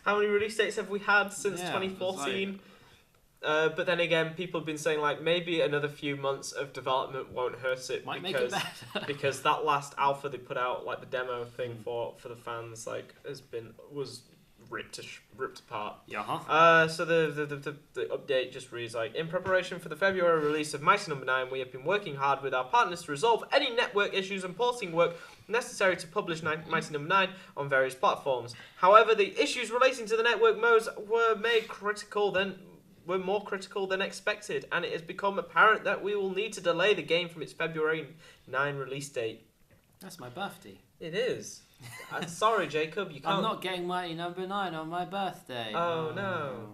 How many release dates have we had since 2014? But then again, people have been saying like maybe another few months of development won't hurt it. Might make it better. Because that last alpha they put out, like the demo thing for the fans, like was ripped apart. So the update just reads like, in preparation for the February release of Mighty Number 9, we have been working hard with our partners to resolve any network issues and porting work necessary to publish Mighty Number 9 on various platforms. However, the issues relating to the network modes were more critical than expected, and it has become apparent that we will need to delay the game from its February 9 release date. That's my birthday. It is. I'm sorry, Jacob, you can't. I'm not getting Mighty Number 9 on my birthday. Oh, no.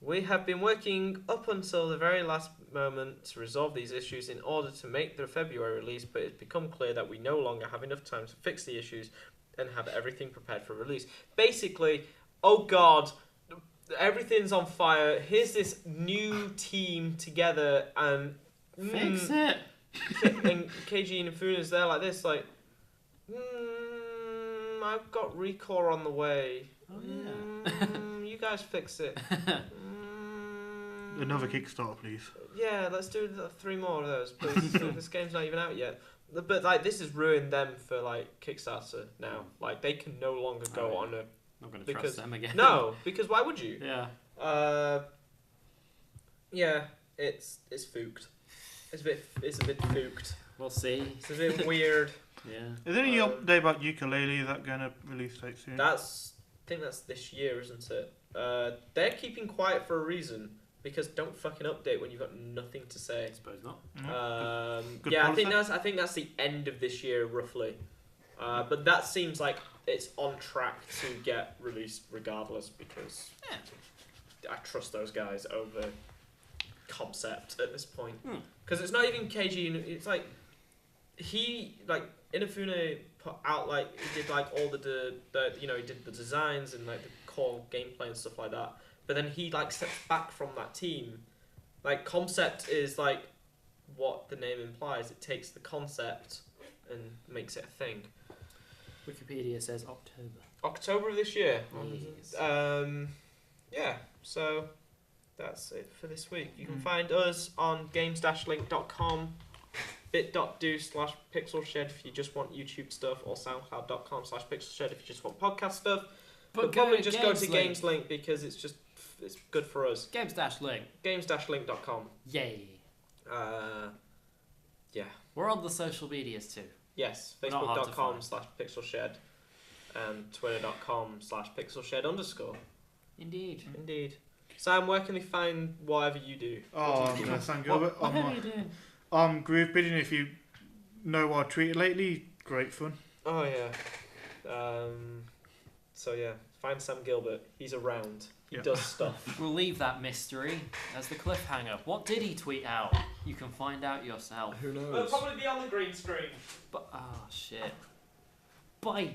We have been working up until the very last moment to resolve these issues in order to make the February release, but it's become clear that we no longer have enough time to fix the issues and have everything prepared for release. Basically, oh god, everything's on fire. Here's this new team together and... Fix it! And KG and Funa's there like this, like... I've got Recore on the way. Oh, yeah. You guys fix it. Another Kickstarter, please. Yeah, let's do 3 more of those, please. This game's not even out yet. But like, this has ruined them for like Kickstarter now. Like, they can no longer go on a. Not going to trust them again. No, because why would you? Yeah. Yeah, it's fooked. It's a bit fooked. We'll see. It's a bit weird. Yeah. Is there any update about Ukulele? Is that going to release date soon? I think that's this year, isn't it? They're keeping quiet for a reason, because don't fucking update when you've got nothing to say. I suppose not. Good yeah, policy. I think that's the end of this year roughly. But that seems like it's on track to get released regardless, because I trust those guys over concept at this point. Because it's not even KG. It's like Inafune put out he did all the he did the designs and like the core gameplay and stuff like that. But then he steps back from that team. Like, concept is like what the name implies. It takes the concept and makes it a thing. Wikipedia says October. October of this year. Yes. Yeah, so that's it for this week. You can find us on games-link.com, bit.do/pixelshed if you just want YouTube stuff, or soundcloud.com/pixelshed if you just want podcast stuff. But probably just go to Games Link because it's good for us. Games-link. Games-link.com. Yay. Yeah. We're on the social medias too. Yes, facebook.com/pixelshed and twitter.com/pixelshed_. Indeed. Sam, where can they find whatever you do? Oh, I'm Sam Gilbert. What are you doing? Groove Pigeon. If you know what I tweeted lately, great fun. Oh yeah. So yeah, find Sam Gilbert. He's around. He does stuff. We'll leave that mystery as the cliffhanger. What did he tweet out? You can find out yourself. Who knows? It'll probably be on the green screen. But shit. Bye.